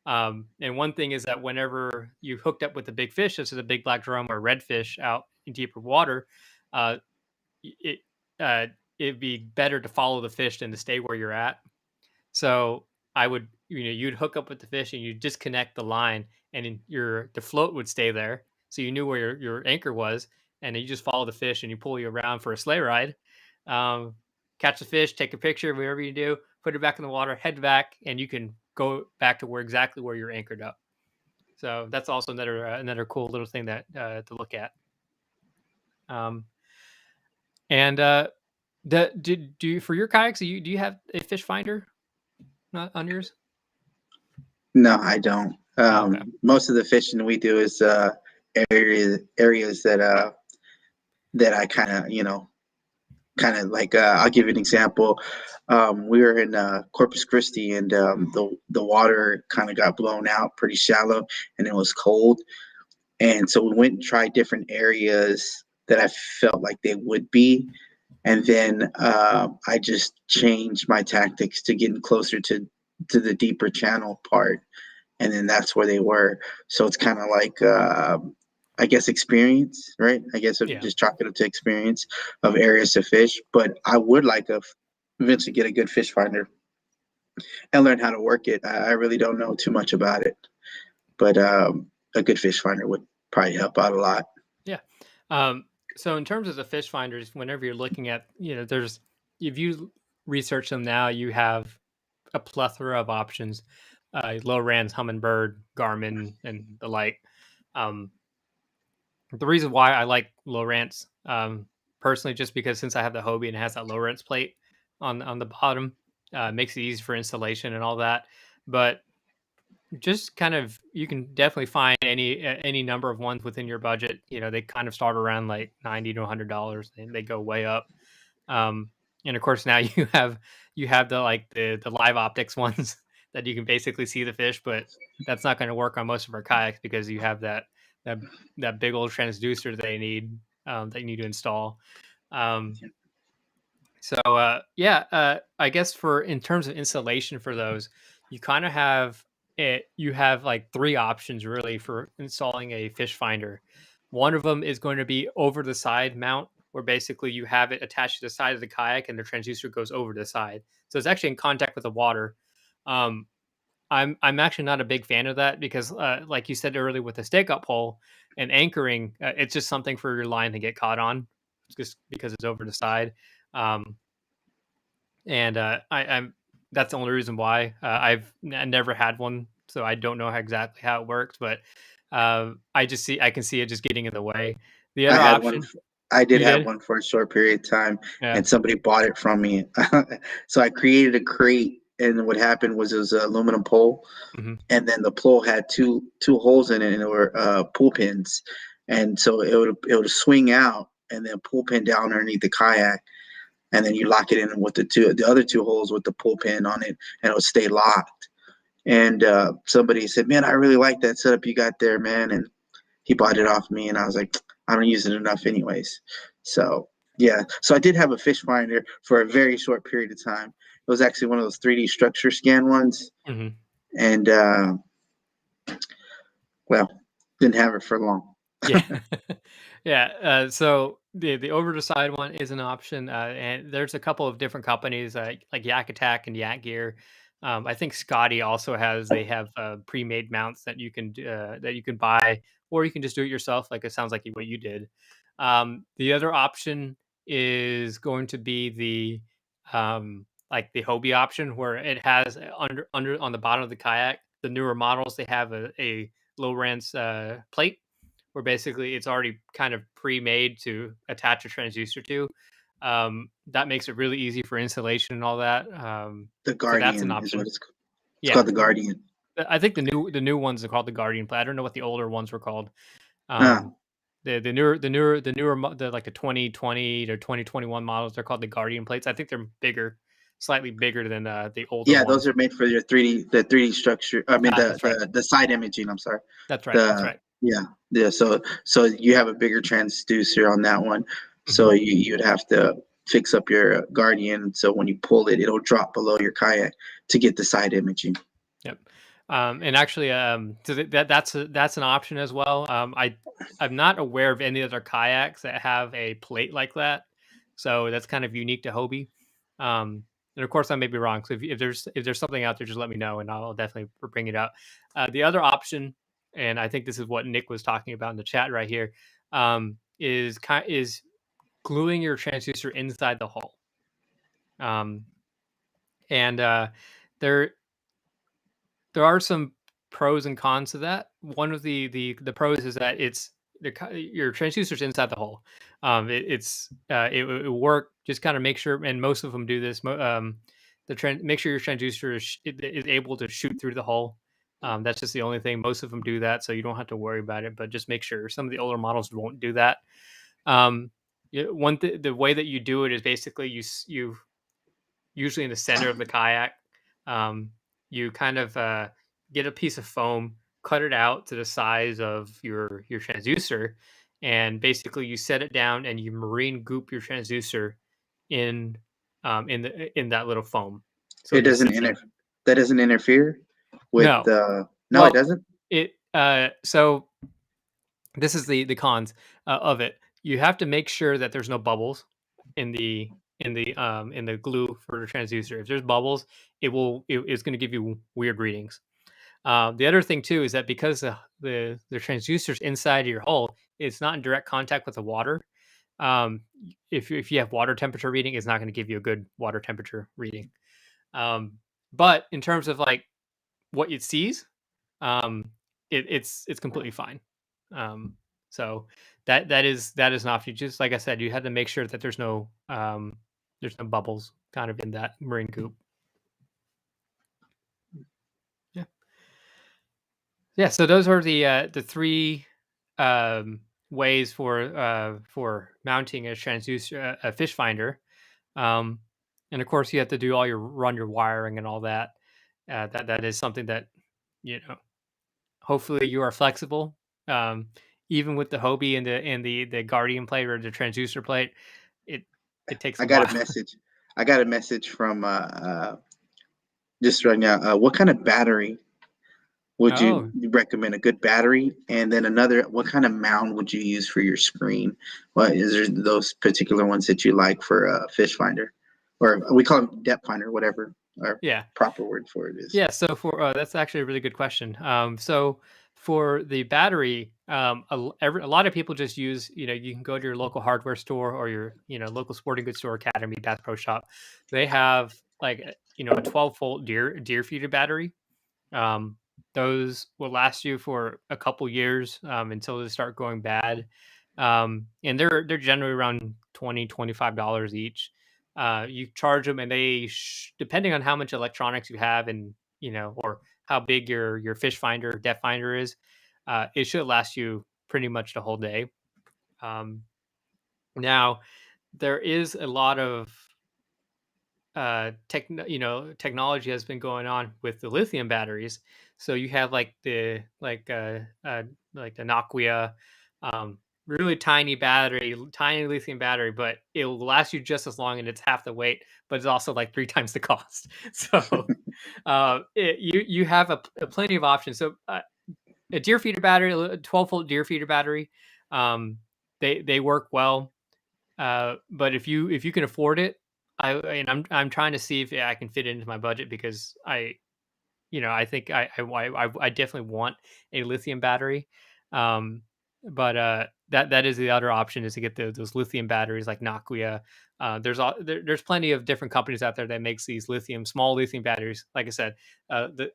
And one thing is that whenever you hooked up with a big fish, such as a big black drum or redfish out in deeper water, uh, it uh, it'd be better to follow the fish than to stay where you're at. So I would, you'd hook up with the fish and you disconnect the line, and the float would stay there, so you knew where your anchor was, and then you just follow the fish and you pull you around for a sleigh ride. Um, Catch the fish, take a picture, whatever you do, put it back in the water, head back, and you can go back to exactly where you're anchored up. So that's also another cool little thing that to look at. Um, and do you, for your kayaks, do you have a fish finder on yours? no, I don't. Oh, okay. Most of the fishing we do is areas that I kind of like. I'll give you an example. We were in Corpus Christi, and the water kind of got blown out pretty shallow, and it was cold. And so we went and tried different areas that I felt like they would be. And then I just changed my tactics to getting closer to the deeper channel part. And then that's where they were. So it's kind of like, I guess, experience, right? I guess if you Yeah. just chalk it up to experience of areas to fish. But I would like to eventually get a good fish finder and learn how to work it. I really don't know too much about it, but a good fish finder would probably help out a lot. Yeah. Um, so in terms of the fish finders, whenever you're looking at, there's if you research them now, you have a plethora of options. Lowrance, Humminbird, Garmin, and the like. Um, the reason why I like Lowrance, personally, just because since I have the Hobie and it has that Lowrance plate on the bottom, makes it easy for installation and all that. But just kind of, you can definitely find any number of ones within your budget. They kind of start around like $90 to $100, and they go way up. Um, and of course, now you have the live optics ones that you can basically see the fish, but that's not going to work on most of our kayaks, because you have that that big old transducer that you need to install. Um, I guess for in terms of installation for those, you kind of have you have like three options really for installing a fish finder. One of them is going to be over the side mount, where basically you have it attached to the side of the kayak and the transducer goes over the side. So it's actually in contact with the water. Um, I'm actually not a big fan of that, because like you said earlier, with the stake up pole and anchoring, it's just something for your line to get caught on, just because it's over the side. Um, and I'm that's the only reason why never had one, so I don't know exactly how it works. But I can see it just getting in the way. The I other had one. option, I did you have did, one for a short period of time, yeah, and somebody bought it from me. So I created a crate and what happened was it was an aluminum pole, Mhm. and then the pole had two holes in it, and it were pull pins, and so it would swing out and then pull pin down underneath the kayak, and then you lock it in with the other two holes with the pull pin on it, and it would stay locked. And somebody said, "Man, I really like that setup you got there, man." And he bought it off me, and I was like, "I don't use it enough, anyways." So yeah, so I did have a fish finder for a very short period of time. It was actually one of those 3D structure scan ones, Mhm. and well, didn't have it for long. Yeah. Yeah, so the over the side one is an option, and there's a couple of different companies, like Yak Attack and Yak Gear. I think Scotty also they have, pre-made mounts that that you can buy, or you can just do it yourself, like it sounds like what you did. The other option is going to be like the Hobie option, where it has under on the bottom of the kayak, the newer models, they have a Lowrance, plate, where basically it's already kind of pre-made to attach a transducer to. That makes it really easy for installation and all that. The So that's an Guardian is what option. it's Yeah, called. The Guardian. I think the new ones are called the Guardian Play. I don't know what the older ones were called. Uh, Um, the newer like the 2020 or 2021 models, they're called the Guardian plates. I think they're bigger, slightly bigger than the older yeah, those ones. are made for your 3D structure. I mean Ah, that's right. the side imaging. I'm sorry. That's right. That's The right. Yeah, yeah. So you have a bigger transducer on that one. So Mhm. you'd have to fix up your Guardian, so when you pull it, it'll drop below your kayak to get the side imaging. Yep. And actually, so that's an option as well. I'm not aware of any other kayaks that have a plate like that, so that's kind of unique to Hobie. And of course, I may be wrong. So if there's something out there, just let me know, and I'll definitely bring it up. The other option, and I think this is what Nick was talking about in the chat right here, is gluing your transducer inside the hull. Um, and there there are some pros and cons to that. One of the pros is that your transducer's inside the hole. It will work. Just kind of make sure, and most of them do this. Make sure your transducer is able to shoot through the hole. That's just the only thing. Most of them do that, so you don't have to worry about it. But just make sure. Some of the older models won't do that. Um, the way that you do it is basically you usually in the center of the kayak. Um, you kind of get a piece of foam, cut it out to the size of your transducer, and basically you set it down and you marine goop your transducer in in that little foam. So It it just doesn't sits inter there. That doesn't interfere with No, no, it well, doesn't. it so this is the cons of it. You have to make sure that there's no bubbles in the glue for the transducer. If there's bubbles, it's going to give you weird readings. The other thing too is that because the transducer's inside of your hull, it's not in direct contact with the water. If you have water temperature reading, it's not going to give you a good water temperature reading. But in terms of like what it sees, um, it's completely fine. Um, so that is an option. Just like I said, you had to make sure that there's no bubbles kind of in that marine goop. Yeah, yeah. So those are the three ways for mounting a transducer, a fish finder. Um, and of course, you have to do all your wiring and all that. That is something that you know hopefully you are flexible. Um, Even with the Hobie and the Guardian plate or the transducer plate, it it takes I a got a while. message. I got a message from just right now. What kind of battery would you Oh, recommend? A good battery, and then another. What kind of mount would you use for your screen? What is there those particular ones that you like for a fish finder, or we call them depth finder, whatever our yeah. proper word for it is. Yeah, so for that's actually a really good question. So for the battery, a lot of people just use, you can go to your local hardware store or your, local sporting goods store, Academy, Bass Pro Shop. They have like, a 12-volt deer feeder battery. Um, those will last you for a couple years until they start going bad. And they're generally around $20-25 each. You charge them, and depending on how much electronics you have, and or how big your fish finder, depth finder is, it should last you pretty much the whole day. Um, Now, there is a lot of technology has been going on with the lithium batteries. So you have like the Nokia, really tiny battery, tiny lithium battery, but it will last you just as long, and it's half the weight, but it's also like 3 times the cost. So you have a plenty of options. So a deer feeder battery, a 12-volt deer feeder battery, um, they work well. But if you can afford it, I'm trying to see if I can fit it into my budget, because I think I definitely want a lithium battery. Um, but that is the other option, is to get those lithium batteries like Nokia. There's plenty of different companies out there that makes these small lithium batteries. Like I said, the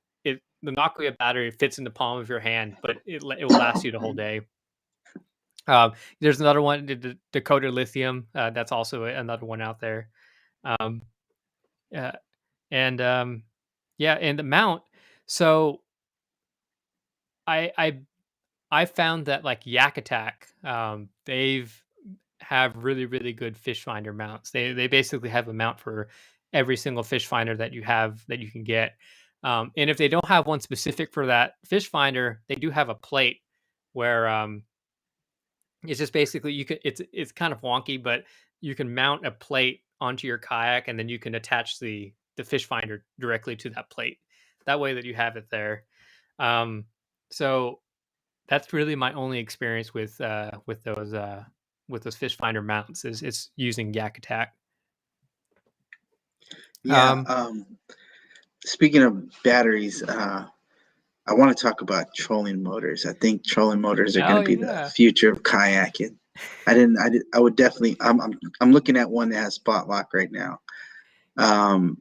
Nokia battery fits in the palm of your hand, but it will last you the whole day. There's another one, Dakota Lithium. That's also another one out there. Um, uh, and Yeah, and the mount. So I I I found that like Yak Attack, they've have really really good fish finder mounts. They basically have a mount for every single fish finder that you can get. And if they don't have one specific for that fish finder, they do have a plate where it's just basically, it's kind of wonky, but you can mount a plate onto your kayak, and then you can attach the fish finder directly to that plate. That way that you have it there. Um, so that's really my only experience with those fish finder mounts, is it's using Yak Attack. Yeah. Um, Speaking of batteries, I want to talk about trolling motors. I think trolling motors are going oh to be the yeah. future of kayaking. I would definitely. I'm looking at one that has spot lock right now. Um,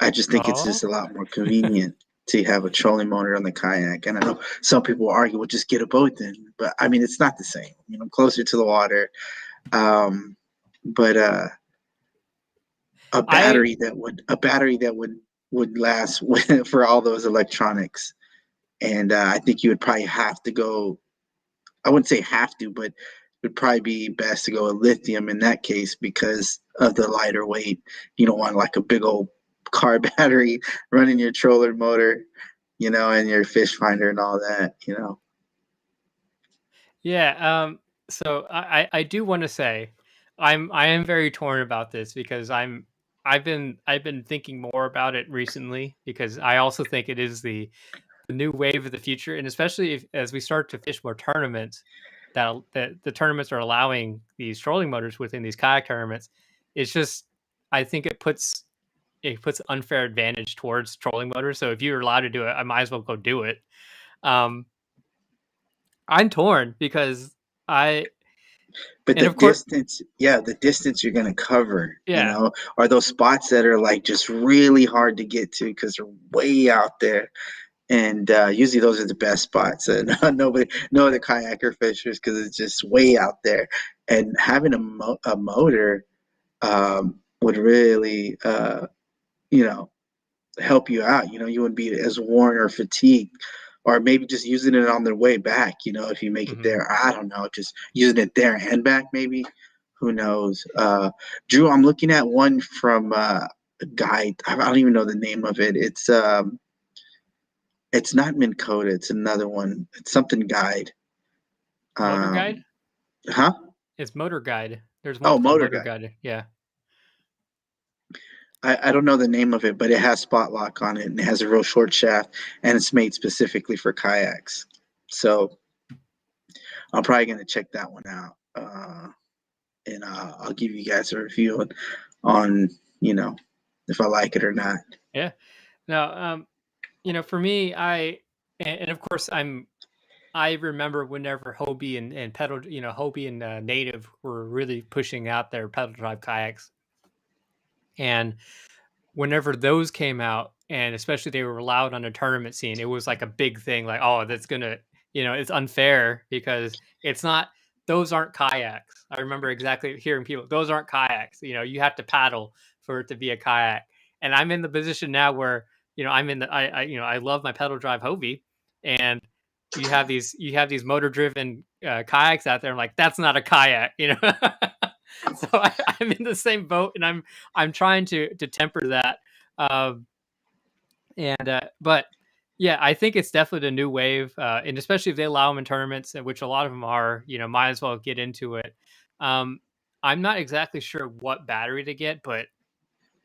I just think it's Oh just a lot more convenient to have a trolling motor on the kayak. And I know some people will argue, well, just get a boat then. But I mean, it's not the same. I'm closer to the water. Um, but I a battery that would last for all those electronics. And I think you would probably have to go. I wouldn't say have to, but it would probably be best to go with lithium in that case because of the lighter weight. You don't want like a big old car battery running your troller motor, and your fish finder and all that. Yeah. So I do want to say, I am very torn about this, because I've been thinking more about it recently, because I also think it is the new wave of the future, and especially as we start to fish more tournaments, that the tournaments are allowing these trolling motors within these kayak tournaments. It's just, I think it puts unfair advantage towards trolling motors. So if you're allowed to do it, I might as well go do it. Um, I'm torn, because I But and the of course, distance, yeah, the distance you're gonna cover, yeah. are those spots that are like just really hard to get to because they're way out there. And usually those are the best spots. And no other kayaker fishers because it's just way out there. And having a motor would really, help you out. You wouldn't be as worn or fatigued. Or maybe just using it on the way back, if you make it Mhm. there. I don't know, just using it there and back, maybe. Who knows? Drew, I'm looking at one from a guide. I don't even know the name of it. It's not Minn Kota. It's another one. It's something guide. Motor Guide? Um, huh? It's Motor Guide. There's one Oh, called Motor Motor Guide. Guide. Yeah. I don't know the name of it, but it has spot lock on it and it has a real short shaft and it's made specifically for kayaks. So I'm probably gonna check that one out, and I'll give you guys a review on if I like it or not. Yeah. Now, for me, and of course, I remember whenever Hobie and pedal, Hobie and Native were really pushing out their pedal drive kayaks, and whenever those came out, and especially they were allowed on a tournament scene, it was like a big thing. Like, oh, that's gonna, it's unfair, because it's not. Those aren't kayaks. I remember exactly hearing people. Those aren't kayaks. You have to paddle. for it to be a kayak. And I'm in the position now where, I'm in the I love my pedal drive Hobie, and you have these motor driven kayaks out there. I'm like, that's not a kayak, So I'm in the same boat, and I'm trying to temper that. Um, but yeah, I think it's definitely the new wave, and especially if they allow them in tournaments, which a lot of them are, might as well get into it. Um, I'm not exactly sure what battery to get, but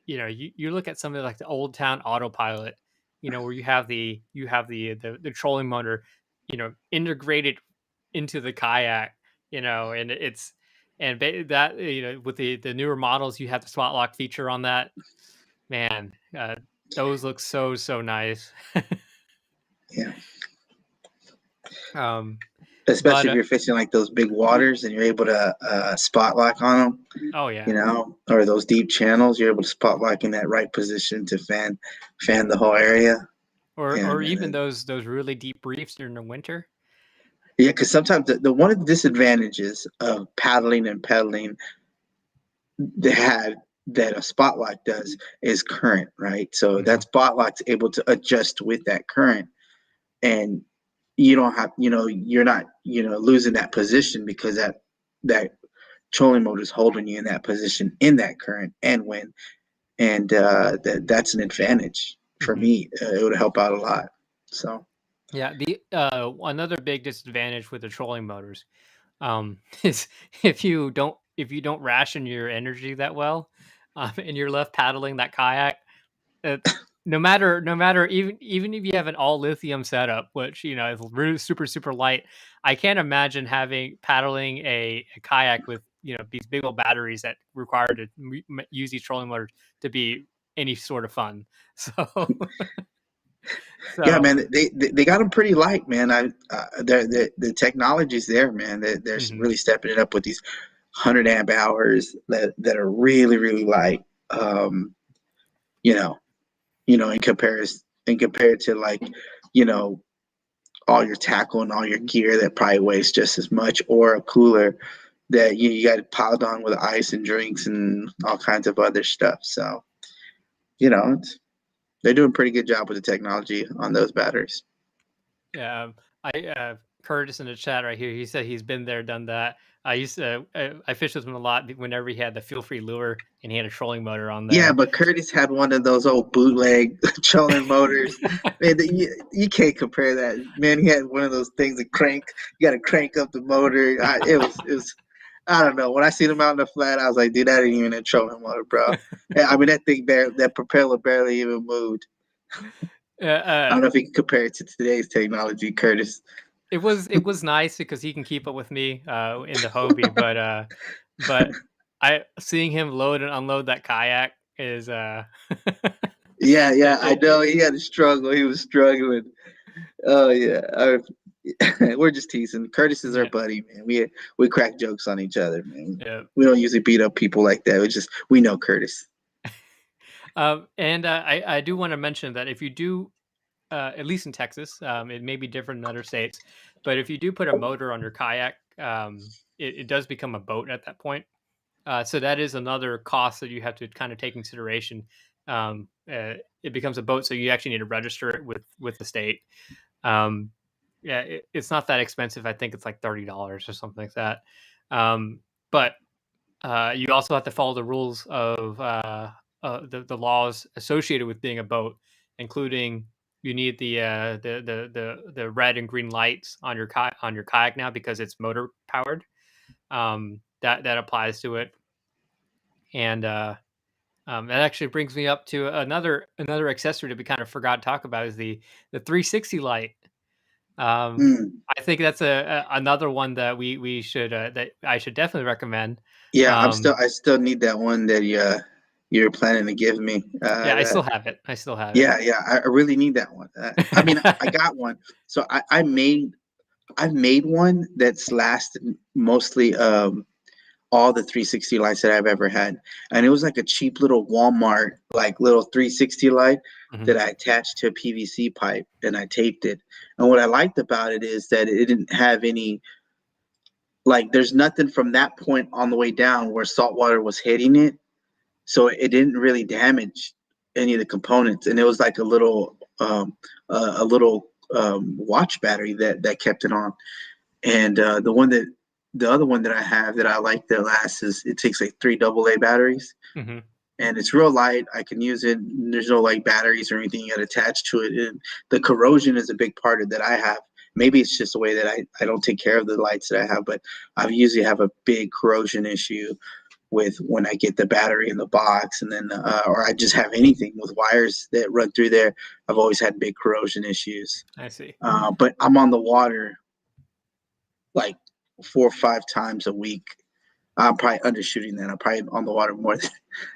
you look at something like the Old Town Autopilot, where you have the trolling motor, integrated into the kayak, and that, with the newer models, you have the spot lock feature on that. Man, those look so nice. Yeah. um, Especially but if you're fishing like those big waters and you're able to spot lock on them, oh yeah, or those deep channels, you're able to spot lock in that right position to fan the whole area. or And even those really deep reefs during the winter. yeah, because sometimes the one of the disadvantages of paddling and pedaling that a spot lock does is current, right? So Mhm. that spot lock's able to adjust with that current, and you don't have, you're not, losing that position because that trolling motor is holding you in that position in that current and wind, and that's an advantage for Mhm. me. It would help out a lot. So Yeah, the another big disadvantage with the trolling motors, is if you don't ration your energy that well, and you're left paddling that kayak, uh, no matter even if you have an all lithium setup, which is really super light, I can't imagine having paddling a kayak with these big old batteries that require to use these trolling motors to be any sort of fun. So yeah, so. man, they got them pretty light, man. The technology's there, man. They're Mhm. really stepping it up with these 100 amp hours that are really light. Um, you know, in compared to like, you know, all your tackle and all your gear that probably weighs just as much, or a cooler that you got piled on with ice and drinks and all kinds of other stuff. So, they're doing a pretty good job with the technology on those batteries. Yeah, Curtis in the chat right here. He said he's been there, done that. I fished with him a lot whenever he had the feel free lure and he had a trolling motor on Yeah, there. but Curtis had one of those old bootleg trolling motors. Man, you can't compare that. Man, he had one of those things that crank. You got to crank up the motor. It was. I don't know. When I seen him out in the flat, I was like, dude, that ain't even a trolling motor, bro. Yeah, I mean, that propeller barely even moved. Uh, I don't uh, know if you can compare it to today's technology, Curtis. it was nice because he can keep up with me in the Hobie, but I seeing him load and unload that kayak is Yeah, yeah, I it, know he had a struggle. He was struggling. Oh yeah, we're just teasing. Curtis is our yeah, buddy, man. We crack jokes on each other, man. yeah. We don't usually beat up people like that. We know Curtis. And I do want to mention that if you do, at least in Texas, it may be different in other states, but if you do put a motor on your kayak, it does become a boat at that point. So that is another cost that you have to kind of take consideration. It becomes a boat, so you actually need to register it with the state. Um, yeah, it's not that expensive. I think it's like $30 or something like that. But you also have to follow the rules of the laws associated with being a boat, including you need the red and green lights on your kayak now because it's motor powered. That applies to it, and that actually brings me up to another accessory that we kind of forgot to talk about is the 360 light. Um, Mm. I think that's another one that we should that I should definitely recommend. Yeah, Um, I still need that one that you're planning to give me. Yeah, I still have it. I still have it. Yeah, I really need that one. I mean, I got one. So I've made one that's lasted mostly all the 360 lights that I've ever had. And it was like a cheap little Walmart, like little 360 light Mhm. that I attached to a PVC pipe and I taped it. And what I liked about it is that it didn't have any, like, there's nothing from that point on the way down where salt water was hitting it. so it didn't really damage any of the components, and it was like a little watch battery that kept it on. And the other one that I have that I like that lasts is it takes like three AA batteries, Hmm. and it's real light. I can use it. There's no like batteries or anything yet attached to it. And the corrosion is a big part of that I have. Maybe it's just the way that I don't take care of the lights that I have, but I usually have a big corrosion issue with when I get the battery in the box, and then or I just have anything with wires that run through there. I've always had big corrosion issues. I see. But I'm on the water like 4 or 5 times a week. I'm probably undershooting that. I'm probably on the water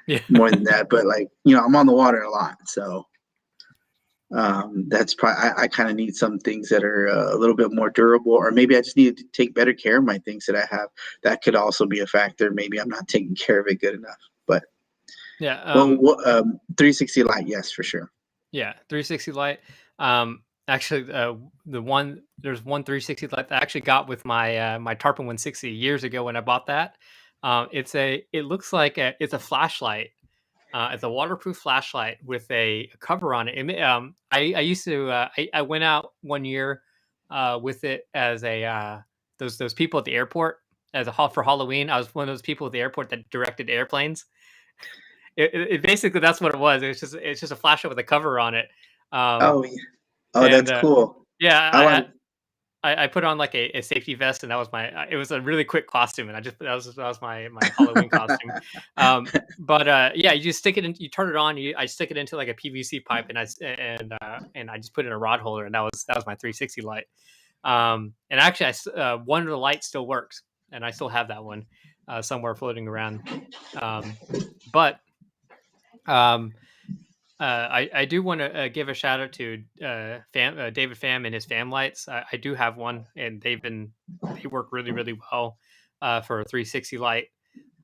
Yeah. more than that, but like, you know, I'm on the water a lot. So that's probably, I kind of need some things that are a little bit more durable, or maybe I just need to take better care of my things that I have. That could also be a factor. Maybe I'm not taking care of it good enough, but Yeah. well, 360 light. Yes, for sure. Yeah, 360 light. Actually, there's one 360 light that I actually got with my my Tarpon 160 years ago when I bought that. It looks like it's a flashlight. It's a waterproof flashlight with a cover on it. I used to I went out one year with it as a those people at the airport as a for Halloween. I was one of those people at the airport that directed airplanes. It basically that's what it was. It's just a flashlight with a cover on it. Um, Oh, yeah. Oh, and that's cool. yeah, I like. I put on like a safety vest, and that was my. It was a really quick costume, and I just that was my Halloween costume. But yeah, you just stick it in, you turn it on. I stick it into like a PVC pipe, and I just put it in a rod holder, and that was my 360 light. And actually, one of the lights still works, and I still have that one somewhere floating around. But um, I do want to give a shout out to David Pham and his Pham lights. I do have one, and they work really really well for a 360 light.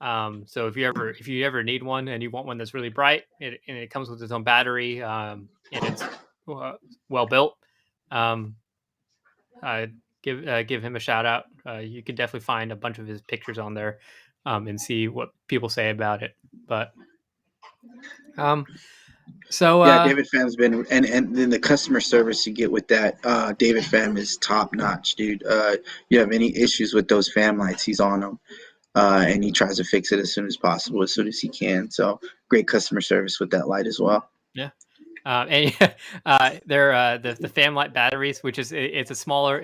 So if you ever need one and you want one that's really bright, and it comes with its own battery, and it's uh, well built, um, give him a shout out. You can definitely find a bunch of his pictures on there, and see what people say about it. But um, so Yeah, David Pham's been, and then the customer service you get with that, David Pham is top notch, dude. You have any issues with those Pham lights, he's on them, and he tries to fix it as soon as possible, as soon as he can. So great customer service with that light as well. yeah. And they're the Famlight batteries, which is it's a smaller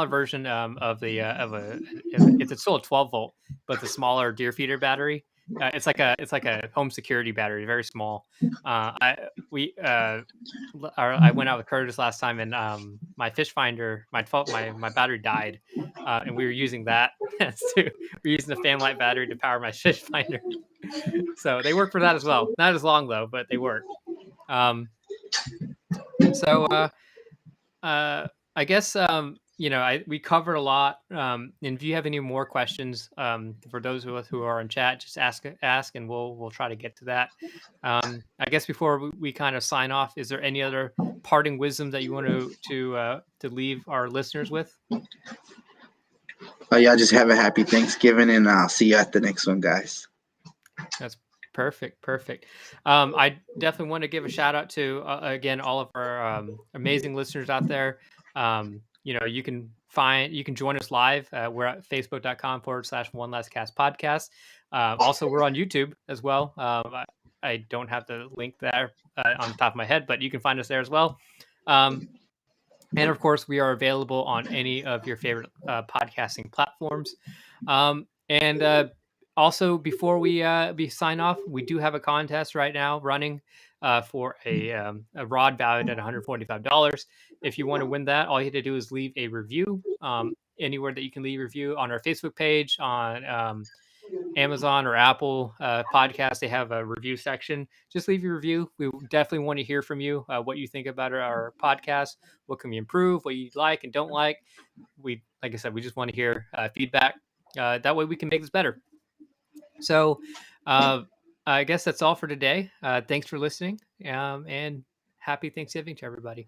version of a it's still a 12 volt, but the smaller deer feeder battery. It's like a home security battery, very small. I went out with Curtis last time, and my fish finder my battery died, and we were using that. We're using the Famlight battery to power my fish finder. So they work for that as well. Not as long though, but they work. Um, so I guess we covered a lot. And if you have any more questions, for those of us who are in chat, just ask, and we'll try to get to that. I guess before we kind of sign off, is there any other parting wisdom that you want to leave our listeners with? Y'all just have a happy Thanksgiving, and I'll see you at the next one, guys. That's perfect. Perfect. I definitely want to give a shout out to again all of our amazing listeners out there. You can join us live. We're at facebook.com/one last cast podcast. Also, we're on YouTube as well. I don't have the link there on the top of my head, but you can find us there as well. And of course, we are available on any of your favorite podcasting platforms. And Also, before we sign off, we do have a contest right now running for a rod valued at $145. If you want to win that, all you have to do is leave a review anywhere that you can leave a review on our Facebook page, on Amazon or Apple podcast. They have a review section. Just leave your review. We definitely want to hear from you, what you think about our podcast. What can we improve? What you like and don't like? Like I said, we just want to hear feedback. That way we can make this better. So uh, I guess that's all for today. Thanks for listening, and happy Thanksgiving to everybody.